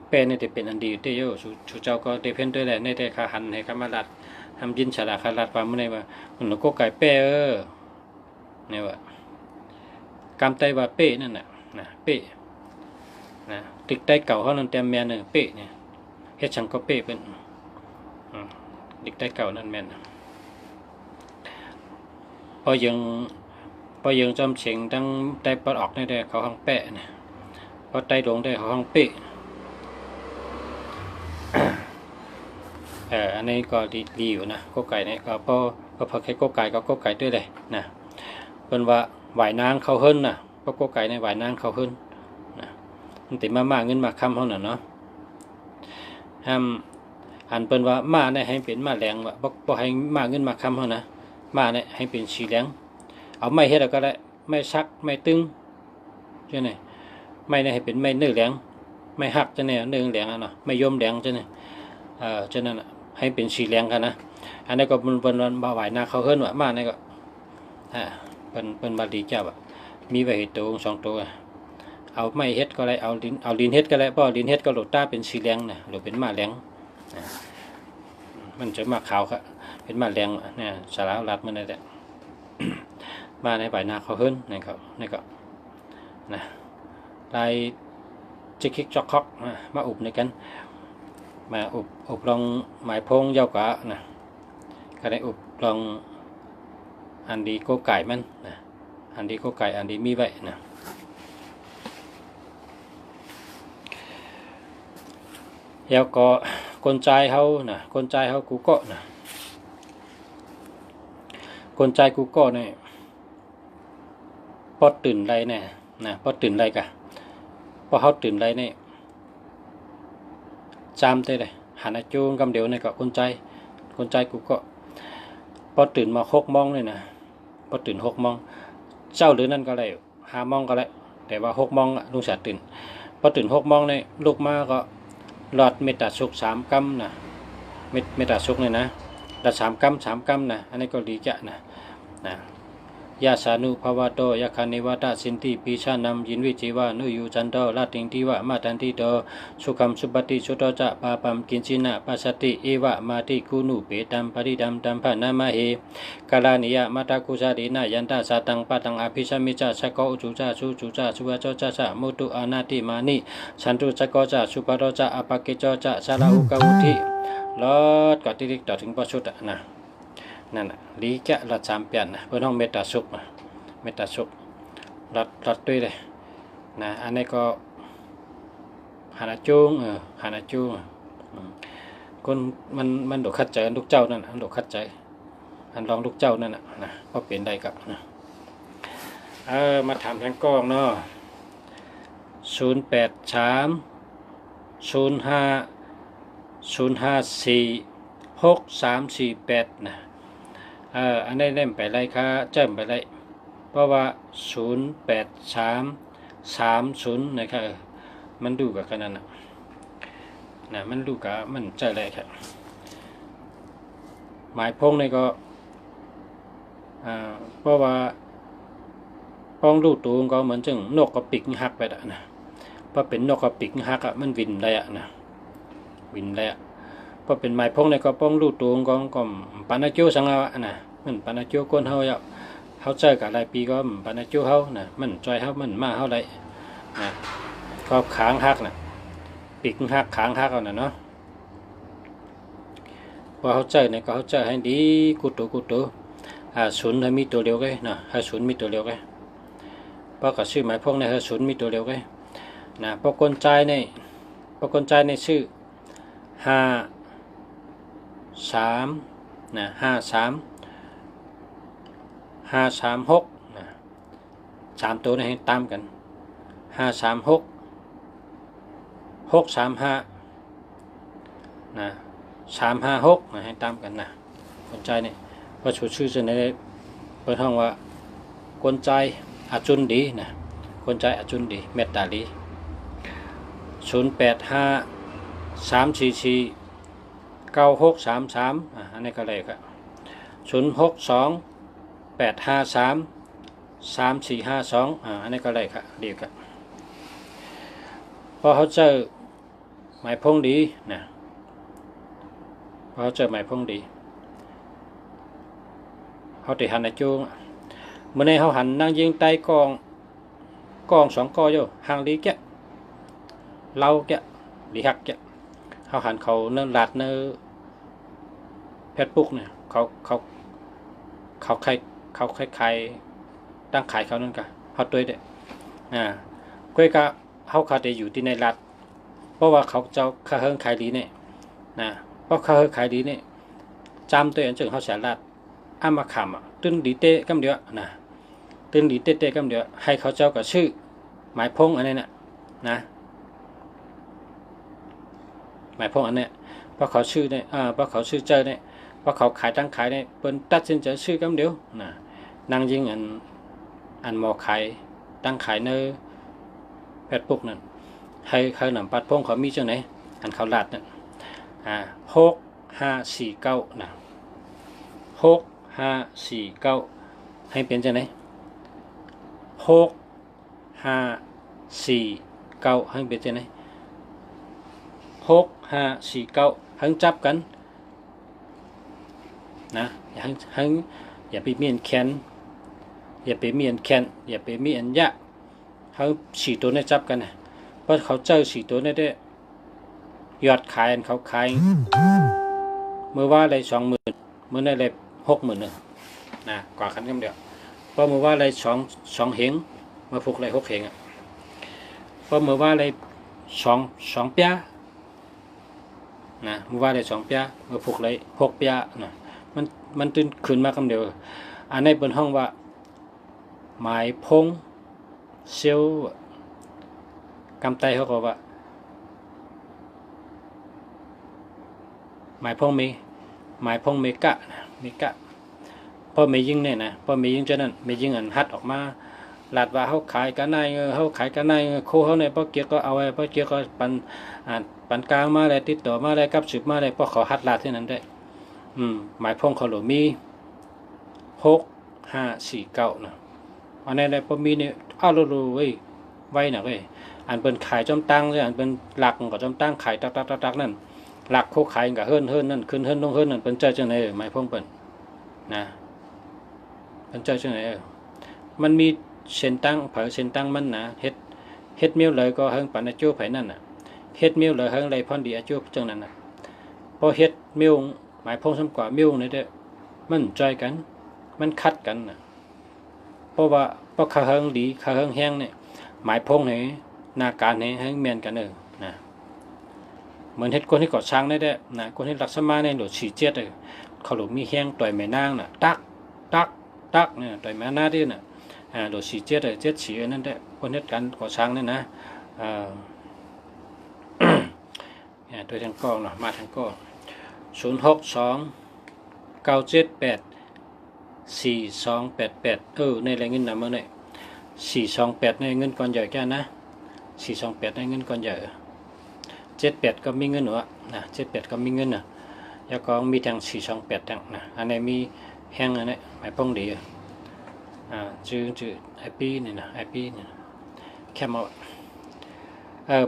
แปะเนี่ยจะเป็นอันดีเต้เยอะชูเจ้าก็เตเพ่นด้วยแหละในแต่ขาหันให้ขามาลัดทำยินฉลาดขาลัดความเมื่อไหร่ว่ามันก็ไก่แปะเนี่ยว่ากำไตว่าเป้นั่นน่ะนะเป้นะติดไตเก่าเขานั่นเต็มแมนเป้เนี่ยเฮ็ดฉันก็เป้เป็นติดไตเก่านั่นแมนพอยังจำเฉียงตั้งไตปอดออกได้เขาห้องแปะเนี่ยพอไตลงได้เขาห้องเป้อันนี้ก็ดีอยู่นะก็ไก่เนี่ยก็พอแค่ก็ไก่ก็ไก่ด้วยเลยนะเป็นว่าหวายนางเขาเฮิรนน่ะก็ไก่ในหวายนางเขาเฮิรนนะมันติดมาเงินมาคำเขาน่ะเนาะห้ามอันเป็นว่ามาเนี่ยให้เป็นมาแรงว่ะบ่ให้มาเงินมาคำเขานะมาเนี่ยให้เป็นสีแรงเอาไม้เฮ็ดก็ได้ไม่ซักไม่ตึงใช่ไหมไม่เนี่ยให้เป็นไม่เนื้อแรงไม่หักจะเนี่ยเนื้อแรงเนาะไม่ย่มแรงจะเนี่ยฉะนั้นให้เป็นสีแรงกันนะอันนี้ก็เป็นบ่หวายนางเขาเฮิรนว่ะมาเนี่ยก็เป็นบาลีเจ้ามีไว้ตัว2ตัว เอาไม้เฮ็ดก็ได้เอาดินเฮ็ดก็ได้เพราะดินเฮ็ดก็โหลดต้าเป็นสีแดงนะหรือเป็นมาแรงนะมันจะมาขาวครับเป็นมาแรงเนี่ยสาระรัดมันได้แต่ มาในใบหน้าเขาเฮิรนนี่ก็นะลายจิกคิกจอกคอกมาอุบในกันมาอุบลองหมายพงยาวกะนะก็ได้อุบลองอันดีโกไก่มันนะอันดีโกไก่อันดีมีไว้นะแล้วก็คนใจเขานะคนใจเขากูก็นะคนใจกูก็เนี่ยพอตื่นไรเนี่ยนะพอตื่นไรกะพอเขาตื่นไรเนี่ยจำได้เลยหันอาจูงกำเดียวเนี่ยก็คนใจกูก็พอตื่นมา6 โมงเลยนะพอตื่น6 โมงเจ้าหรือนั่นก็เลย5 โมงก็เลยแต่ว่า6 โมงลุงสาตื่นพอตื่น6 โมงเนี่ยลูกมาก็หลอดเมตาสุก3 กัมนะเมตาสุกเนี่ยนะหลอด3 กัมนะอันนี้ก็ดีจะนะยาสานุภาวะโตยาคานิวัตสินติปีชานำยินวิจิวานุยูจันโตลาติงทิวะมาตันติโตสุขัมสุปฏิสุโตจะปาปัมกินจินะปัสสติเอวะมาติกุนุเปตัมปริดัมตัมภะนามาเฮกาลานิยะมาตากุสาดีนายันตาสาตังปะตังอภิชามิจาสะโกอุจุจาสุจุจาสุวะโจจาสะมุตุอานาติมานิฉันตุสะโกจาสุปโรจาอปะเกโจจาสาราอุกาวุธิลอดก็ติริกต่อถึงพระสุดนะนั่นน่ะลีแกะหลัด3 เปลี่ยนนะเพื่อนห้องเมตตาสุขเมตตาสุขหลัดด้วยเลยนะอันนี้ก็หานาจูงหานาจูงคนมันดูขัดใจลูกเจ้านั่นอันดูขัดใจอันลองลูกเจ้านั่นนะก็เปลี่ยนได้กับนะมาถามทางกล้องเนาะ08305046348นะอันนี้เล่มไปไรคะเจิ้มไปไรเพราะว่า08330นะครับมันดูกับกันนั่นนะมันดูกับมันใจไรครับหมายพงนี่ก็เพราะว่าป้องลูกตูงก็เหมือนจึงนกกระปิกหักไปนะเพราะเป็นนกกระปิกหักมันวินได้นะวินได้พอเป็นหมายพงนี่ก็ป้องลูกตูงก็ปานาจูสังเอานะมันปานาจูก้นเฮาเขาเจอกับหลายปีก็ปานาจูเฮานะมันจอยเฮามันมาเฮาไรนะก็ขางหักนะปีกหักขางหักเอานะเนาะพอเขาเจอเนี่ยก็เขาเจอให้ดีกุตุศูนย์ให้มีตัวเดียวกันนะให้ศูนย์มีตัวเดียวกันเพราะกับชื่อหมายพวกเนี่ยให้ศูนย์มีตัวเดียวกันนะเพราะคนใจในชื่อ53นะ536นะ3ตัวนี้ให้ตามกัน536 635นะ356นะให้ตามกันนะคนใจเนี่ยพอชื่อในเปิดห้องว่าคนใจอาจุนดีนะคนใจอาจุนดีเมตตาลี0853449633อันนี้ก็เลยครับ0628533452อันนี้ก็เลยครับดีครับพอเขาเจอหมายพงดีนะพอเขาเจอหมายพงดีเขาติหันในจูงเมื่อในเขาหันนั่งยิงไตกอง2 กออยู่ห่างลีแกะเล่าแกะลีหักแกะเขาหันเขาเนื้อหลาดเนื้อเพชรปุกเนี่ยเขาใครตั้งขายเขานั่นกะเขาตัวเด็กก้อยกะเขาขาดอยู่ที่ในรัฐเพราะว่าเขาเจ้าข้าเฮิงขายดีเนี่ยนะเพราะข้าเฮิงขายดีเนี่ยจำตัวอย่างจึงเขาเสียรัฐอามาขำตื่นดีเตะกำเดียวนะตื่นดีเตะกำเดียวให้เขาเจ้ากับชื่อหมายพงอันนี้นะหมายพงอันนี้เพราะเขาชื่อเนี่ยเพราะเขาชื่อเจ้าเนี่ยเพราะเขาขายตั้งขายเนี่ยเป็นตัดสินใจชื่อกำเดียวนะนั่งยิงอันหมอขายตั้งขายเนื้อเพชรปุกนั่นให้เขาหนำปัดพงเขามีจังไหนอันเขาลาดนั่น6549นะ6549ให้เป็นจังไหน6 5 4 9ให้เป็นจังได๋6 5 4 9ให้จับกันนะอย่าไปเมียนแคนอย่าไปเมียนยะให้4ตัวนี้จับกันนะเพราะเขาเจอ4ตัวนี้ได้ยอดขายเขาขายเมื่อว่าได้20,000มื้อนั้นได้60,000นะกว่าคันคำเดียวเพราะเมื่อว่าได้2เหงมาผูกได้6เหงอ่ะเพราะเมื่อว่าได้2เปียนะเมื่อว่าได้2เปียมาผูกได้6เปียนะมันตื่นขึ้นมาคำเดียวอันนี้เป็นห้องว่าหมายพงเซียวกำไตเขาก็ว่าหมายพงเมกะพอเมยิงเนี่ยนะพอเมยิงเจ้านั้นเมยิงอันฮัดออกมาลาดว่าเขาขายกันในโคเขาเนี่ยพอเกียร์ก็เอาไว้พอเกียร์ก็ปันกลางมาเลยติดต่อมาเลยกับสืบมาเลยพอเขาฮัดลาดที่นั้นได้หมายพงเขาหลมี6 5 4 9นะอันนี้ได้พอมีเนี่ยเอารู้เว้ยไว้น่ะเว้ยอันเป็นขายจอมตั้งเลยอันเป็นหลักกับจอมตั้งขายตักนั่นหลักโคขายกับเฮิรนนั่นขึ้นเฮิรนลงเฮิรนนั่นเป็นเจ้าจังไหนหมายพงเป็นนะเป็นเจ้าจังไหนมันมีเส้นตั้งเผาเส้นตั้งมันนะเฮ็ดเมียวเลยก็เฮิงปันอาจูไผนั่นน่ะเฮ็ดเมียวเลยเฮิงไรพอนดีอาจูจังนั้นน่ะพอเฮ็ดเมียวหมายพงสำกว่าเมียวนี่เด้มันใจกันมันคัดกันน่ะเพราะเขาเฮิงดีเขาเฮิงแห้งเนี่ยหมายพงนี่หน้าการนี่เฮิงเมียนกันนะเหมือนเฮ็ดคนที่ก่อช้างได้นะคนที่รักษามาในหลวง4 7เขาหลวงมีแห้งต่อยแม่นางน่ะตักเนี่ยต่อยแม่นาที่น่ะหลวง4 7 7 4นั่นได้คนเฮ็ดกันก่อช้างนี่นะเนี่ยโดยทางกองเนาะมาทางกอง062 978 4288ในแรงเงินนำมาเนี่ย428ในเงินก้อนใหญ่แค่นะ428ในเงินก้อนใหญ่78ก็มีเงินหนูนะ78ก็มีเงินนะแล้วก็มีทาง428ทางนะอันนี้มีแห้งอันนี้หมายพงดีชื่อไอปีนี่นะไอปีนี่แค่มา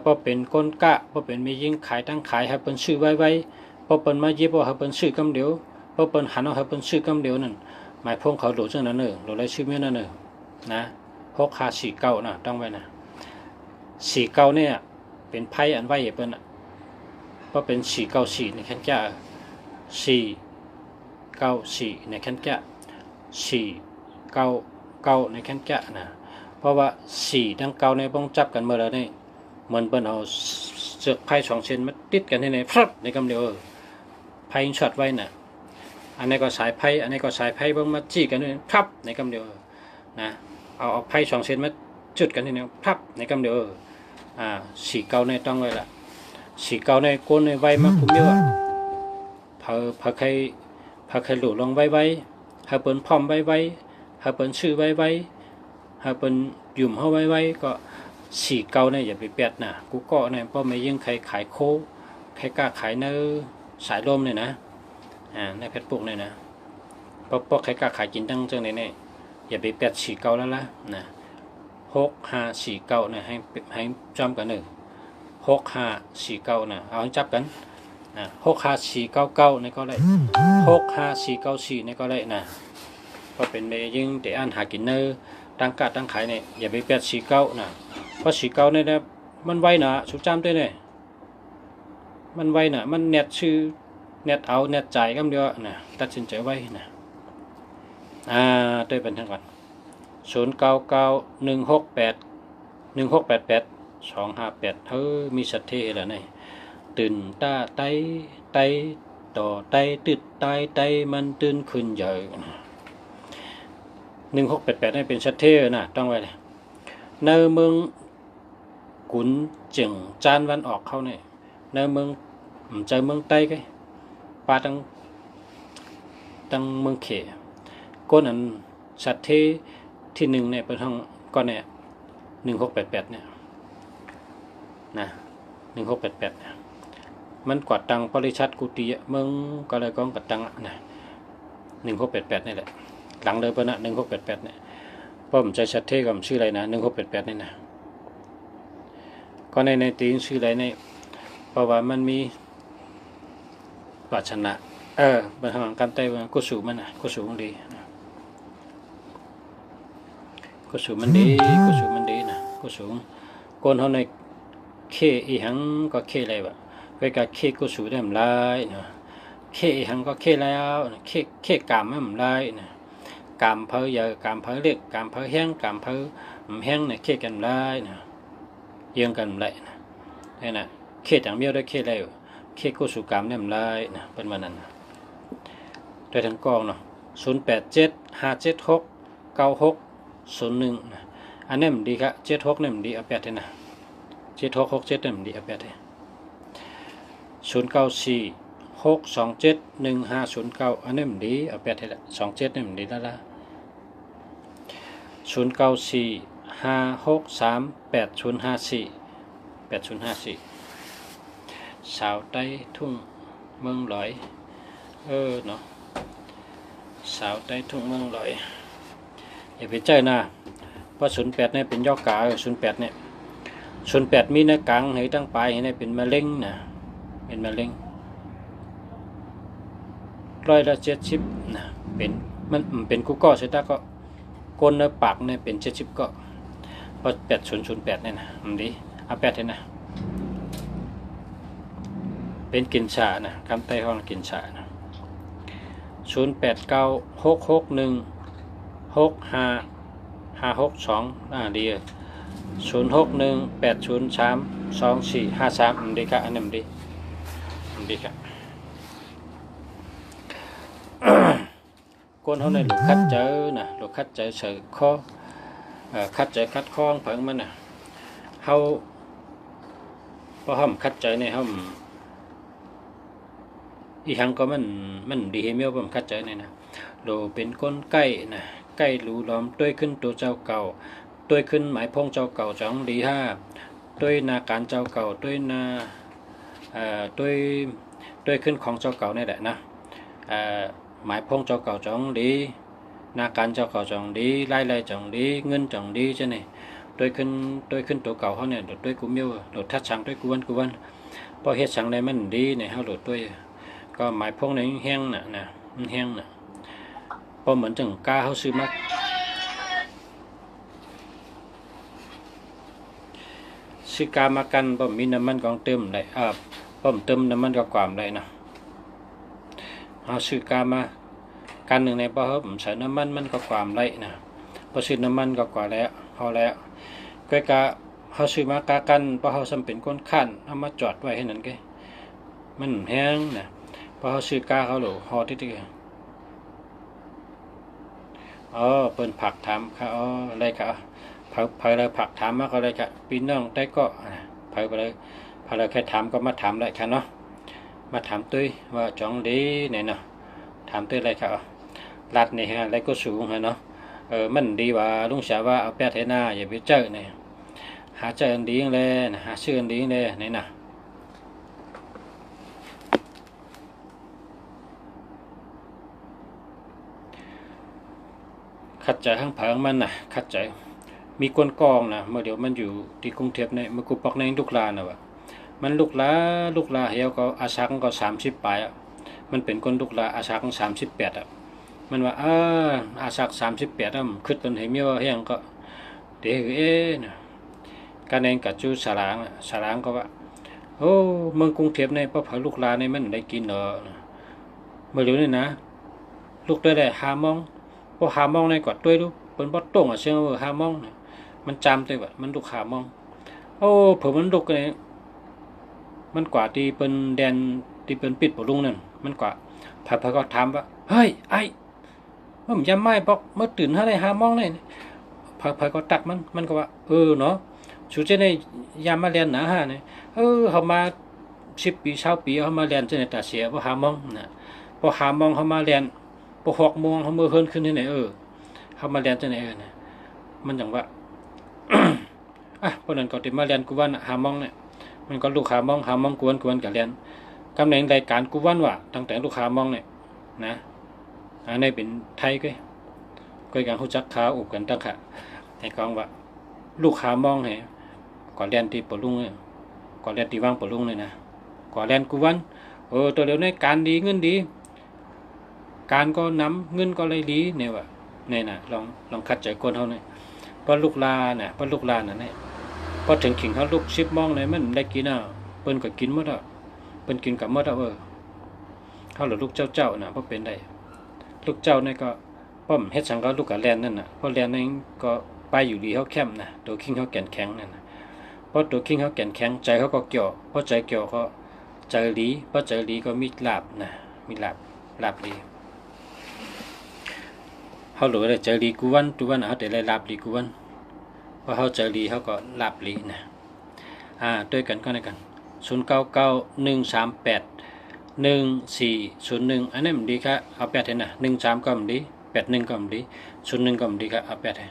พอเป็นก้นกะพอเป็นมียิ่งขายตั้งขายให้เป็นชื่อไว้พอเป็นมาเย็บว่าให้เป็นชื่อกำเดียวพอเป็นหันเอาให้เป็นชื่อกำเดียวนั่นหมายพงเขาหลุดจังนั้นหลุดเลยชื่อเมื่อนั่นนะ6 5 4 9นะต้องไว้นะ4 9เนี่ยเป็นไพ่อันไว้เปิ้นเพราะเป็น4 9 4ในขั้นจ้า4 9 4ในขั้นจ้า4 9 9ในขั้นจ้านะเพราะว่า4ทั้ง9ในบ้องจับกันเมื่อแล้วนี่เหมือนเปิ้นเอาเสือกไพ่2 เส้นมาติดกันในพรึบในกำเดียวไพ่ช็อตไว้น่ะอันนี้ก็สายไพ่อันนี้ก็สายไพ่บ้องมาจี้กันนี่พรึบในกำเดียวนะเอาไพ่2 เส้นมาจุดกันนี่พรึบในกำเดียว4 9ในต้องไว้ละ4 9ในก้นในไว้มาคุ้มเยอะพาใครหลุดลงไว้หาเปิ้นพร้อมไว้หาเปิ้นชื่อไว้หาเปิ้นยุ่มเฮาไว้ก็4 9เนี่ยอย่าไปแปดนะกูก็เนี่ยเพราะไม่ยิ่งใครขายโคใครกล้าขายในสายลมเนี่ยนะในเพชรปุกเนี่ยนะเพราะใครกล้าขายกินตั้งจังเนี่ยอย่าไปแปด4 9แล้วล่ะนะ6 5 4 9เนี่ยให้จำกัน6 5 4 9นะเอาให้จับกัน6 5 4 9 9นี่ก็ได้6 5 4 9 4นี่ก็ได้นะก็เป็นเมยิ่งแต่อันหากินตั้งกะตั้งขายเนี่ยอย่าไป8 4 9นะเพราะ4 9เนี่ยนะมันไวนะสุดจำด้วยเนี่ยมันไวนะมันเน็ตชื่อเน็ตเอาเน็ตจ่ายกันเดียวนะตัดสินใจไว้นะด้วยเป็นทั้งก่อน0991681688มีสัตเทแล้วนี่ตื่นตาไตต่อไตตึดไตมันตื่นขึ้นใหญ่1688นี่เป็นสัตเทนะต้องไว้เลยในเมืองกุนเจียงจานวันออกเขาเนี่ยในเมืองใจเมืองไต้ไงปาตั้งเมืองเขก้นอันสัตเทที่1เนี่ยเป็นห้องก้อนเนี่ย1688เนี่ยนะ1688เนี่ยมันกวาดตังปริชัดกุฏิมึงก็เลยก้องกัดตังนะ1688นี่แหละหลังเลยเปิ้นนะ1688เนี่ยเพราะผมใจชัดเท่กับชื่ออะไรนะ1688นี่นะ ก็ในตีนชื่ออะไรในเพราะว่ามันมีปัจฉนะบางครั้งการไต้ว่ากุสูมันกุสูมันดีกุสูมันดีกุสูมันดีนะกุสูคนเขาในเคอีหังก็เคอะไรวะไปกับเคกุสูได้มันไรนะเคอีหังก็เคแล้วเคกามไม่มันไรนะกามเพอกามเพอเล็กกามเพอแห้งกามเพอแห้งเนี่ยเคกันไรนะเยื่อกันไรนะนี่นะเคต่างเมียวได้เคอะไรเคกุสูกามได้มันไรนะเป็นวันนั้นโดยทั้งกองเนาะ0875769601นะอันนี้มันดีครับ76เนี่ยมันดีเอา8เลยนะ7667เนี่ยมันดีเอา8เลย0946271509อันนี้มันดีเอา8เลยละ27เนี่ยมันดีแล้วละ0945638054สาวใต้ทุ่งเมืองลอยเนาะสาวใต้ทุ่งเมืองลอยอย่าไปใจนะเพราะ08เนี่ยเป็นย่อกา08เนี่ย08มีในกลางให้ตั้งปลายให้เป็นมะเร็งนะเป็นมะเร็ง170นะเป็นมันเป็นกูก็เสร็จแล้วก็ก้นเนื้อปากเนี่ยเป็น70ก็เพราะ8008เนี่ยนะมันดีเอา8เลยนะเป็นกินชานะคำไต้ห้องกินชานะ0896616562ดี0618032453ดีครับอันนี้ดีครับก้นเขาในหลุดคัดเจอนะหลุดคัดเจอเสือข้อคัดเจอคัดคล้องเพิ่งมันนะเขาพอห้ามคัดเจอในห้ามอีหังก็มันดีเมียวผมคัดเจอในนะโดเป็นก้นใกล้นะใกล้รูล้อมด้วยขึ้นตัวเจ้าเก่าด้วยขึ้นหมายพงเจ้าเก่าจังดี5ด้วยนาการเจ้าเก่าด้วยนาด้วยขึ้นของเจ้าเก่านี่แหละนะหมายพงเจ้าเก่าจังดีนาการเจ้าเก่าจังดีไล่จังดีเงินจังดีใช่ไหมด้วยขึ้นตัวเก่าเขาเนี่ยด้วยกูเมียวโดดทัดชังด้วยกูวันพอเฮ็ดชังในมันดีเนี่ยเขาโดดด้วยก็หมายพงในแห้งนะมันแห้งนะพอเหมือนจังกาเขาซื้อมาซื้อกามากันพอมีน้ำมันกองเติมได้พอเติมน้ำมันก็ความได้นะเขาซื้อกามากันหนึ่งในพอผมใส่น้ำมันก็ความได้นะพอซื้อน้ำมันก็กว่าแล้วพอแล้วก็กะเขาซื้อมากากันพอเขาจำเป็นก้นขั้นเอามาจอดไว้ให้นั่นแกมันแห้งนะพอเขาซื้อกาเขาหรือห่อที่เปิ้นผักถามค่ะอะไรค่ะเผยเลยผักถามมาก็เลยค่ะพี่น้องได้ก็เผยไปเลยแค่ถามก็มาถามได้ค่ะเนาะมาถามตุ้ยว่าจ้องดีเนี่ยเนาะถามตุ้ยอะไรค่ะรัดนี่ฮะอะไรก็สูงฮะเนาะมันดีว่าลุงเสียว่าเอาแปดเทน่าอย่าไปเจอเนี่ยหาเจออันดีเลยหาชื่ออันดีเลยเนี่ยนะขัดใจข้างผังมันนะขัดใจมีกวนกองนะเมื่อเดี๋ยวมันอยู่ที่กรุงเทพเนี่ยมันกูปักในลูกลานะวะมันลูกลาเฮียก็อาชักก็30 ปลายมันเป็นคนลูกลาอาชัก38มันว่าอาชัก38ขึ้นเป็นเหมียวเฮียงก็เดี๋ยวนะการเองกับจูสลางก็ว่าโอ้เมืองกรุงเทพเนี่ยพอเผาลูกลาเนี่ยมันได้กินเเมื่อเดี๋ยวนี้นะลูกได้5 โมงพอ5 โมงในกอดด้วยลูกเป็นบอสตงเชื่อว่า5 โมงมันจำตัวแบบมันลูก5 โมงโอ้เผื่อมันลูกเนี่ยมันกว่าที่เป็นแดนที่เป็นปิดปลุงนั่นมันกว่าพอก็ถามว่าเฮ้ยไอ้ผมยังไม่บอกเมื่อตื่นให้5 โมงเลยพอก็ตักมันก็ว่าเนาะชูเจเนี่ยยามมาเรียนนะฮะเนี่ยเขามา10 ปี20 ปีเขามาเรียนจะในตาเสียพอ5 โมงนะพอ5 โมงเขามาเรียนพอ6 โมงเขาเมื่อเฮิร์นขึ้นที่ไหนเขามาเรียนจะไหนนะมันอย่างว่าพวกนั้นก็ติดมาเรียนกูวัน5 โมงเนี่ยมันก็ลูก5 โมงกวนกับเรียนกำเนิดรายการกูวันว่าตั้งแต่ลูก5 โมงเนี่ยนะอันนี้เป็นไทยก็การหูจักข่าวอุบกันตั้งค่ะในกองว่าลูก5 โมงเนี่ย ก่อนเรียนที่ปลุงเนี่ยก่อนเรียนที่ว่างปลุงเลยนะก่อนเรียนกูวันตัวเดียวในการดีเงินดีการก็นำเงินก็เลยดีเนี่ยว่ะเนี่ยนะลองคัดใจคนเขาเนี่ยพอลูกลาเนี่ยเนี่ยพอถึงขิงเขาลูก10 โมงเลยมันได้กินเปิ้นก็กินหมดเปิ้นกินกับหมดเขาหรือลูกเจ้าน่ะเพราะเป็นได้ลูกเจ้าเนี่ยก็ป้อมเฮ็ดสังก็ลูกกับแลนนั่นน่ะเพราะแลนนั่นก็ไปอยู่ดีเขาเข้มนะตัวคิงเขาแก่นแข็งนั่นนะเพราะตัวคิงเขาแก่นแข็งใจเขาก็เกี่ยวเพราะใจเกี่ยวเขาใจดีเพราะใจดีก็มีลาบนะมีลาบดีเขาหรือว่าใจดีกูวันตุวันเอาแต่ได้ลาบดีกูวันเพราะเขาใจดีเขาก็ลาบดีนะด้วยกันก็ได้กัน0991381401อันนี้มันดีครับเอา8ให้นะ13ก็มันดี81ก็มันดี01ก็มันดีครับเอา8ให้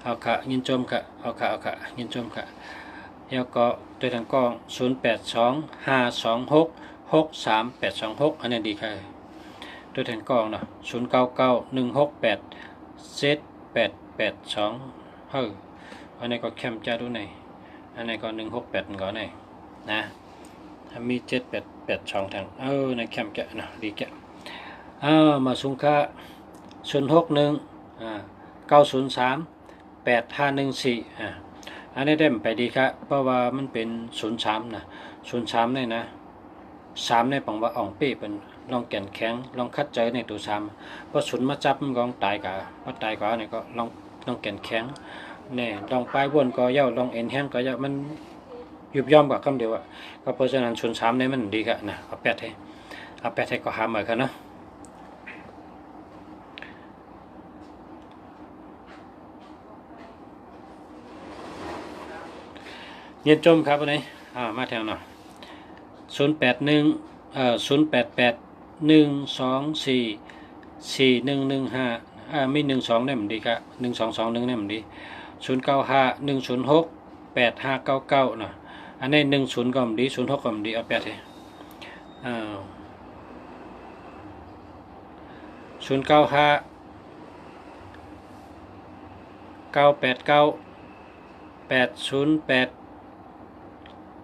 เอาค่ะยินจมค่ะเอาค่ะยินจมค่ะแล้วก็ด้วยทางกล้อง0825266386อันนี้ดีค่ะด้วยทางกล้องเนาะ0991687882อันนี้ก็แคมจ้าดูไหนอันนี้ก็168ก่อนไหนนะมี7882ทางในแคมจะนะดีแกมาสุงค่า061903854อันนี้ได้ไปดีครับเพราะว่ามันเป็น03นะ03เนี่ยนะ3ในปังว่าอ่องเป้เป็นลองแก่นแข็งลองคัดใจในตัว3เพราะ0มาจับมันก็ตายกะพอตายกว่าเนี่ยก็ลองแก่นแข็งเนี่ยลองปลายวนก็เย้าลองเอ็นแห้งก็เย้ามันยุบย่อมกว่าคำเดียวก็เพราะฉะนั้น03เนี่ยมันดีครับนะเอา8ให้ก็หาเหมือนกันเนาะเย็นจมครับวันนี้มาแถวหน่อย0811244115มี12ได้เหมือนดีครับ1221ได้เหมือนดี0951068599เนาะอันนี้10ก็เหมือนดี06ก็เหมือนดีเอา8ให้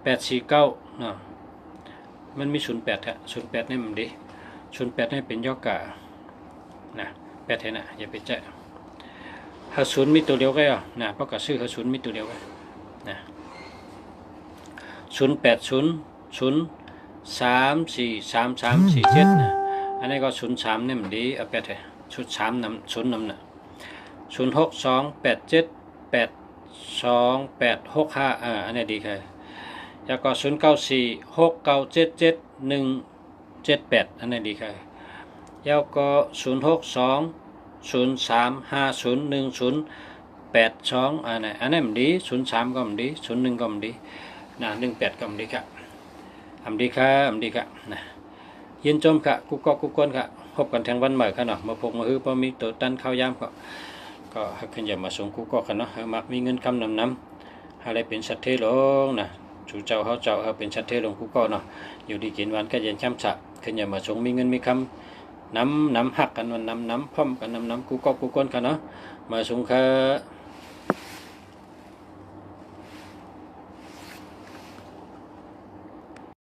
095989808849เนาะมันมี08ฮะ08นี่มันดี08นี่เป็นยอกกะนะ8ให้นะอย่าไปแจ้ถ้า0มีตัวเดียวก็นะเพราะกะซื้อถ้า0มีตัวเดียวก็นะ0800343347นะอันนี้ก็03นี่มันดีเอา8ให้ชุด3นำ0นำนะ0628782865อันนี้ดีครับแล้วก็0946977178อันนี้ดีครับแล้วก็0620350108อันนี้มันดี03ก็มันดี01ก็มันดีนะ18ก็มันดีครับอันดีครับนะยินจมค่ะกุกก้นค่ะพบกันทางวันใหม่ค่ะเนาะมาพกมาฮื้อพอมีตัวตันข้าวยามก็ให้ขึ้นอย่ามาส่งกุกกันเนาะมักมีเงินคำนำอะไรเป็นสัตว์เทลงนะchủเจ้าเขาเป็นชัดเทลงกูก็เนาะอยู่ดีกินวันก็เย็นช้ำฉะขึ้นอย่ามาชงมีเงินมีคำน้ำหักกันวันน้ำพร้อมกันน้ำกูก็กูก้นกันเนาะมาชงค่ะ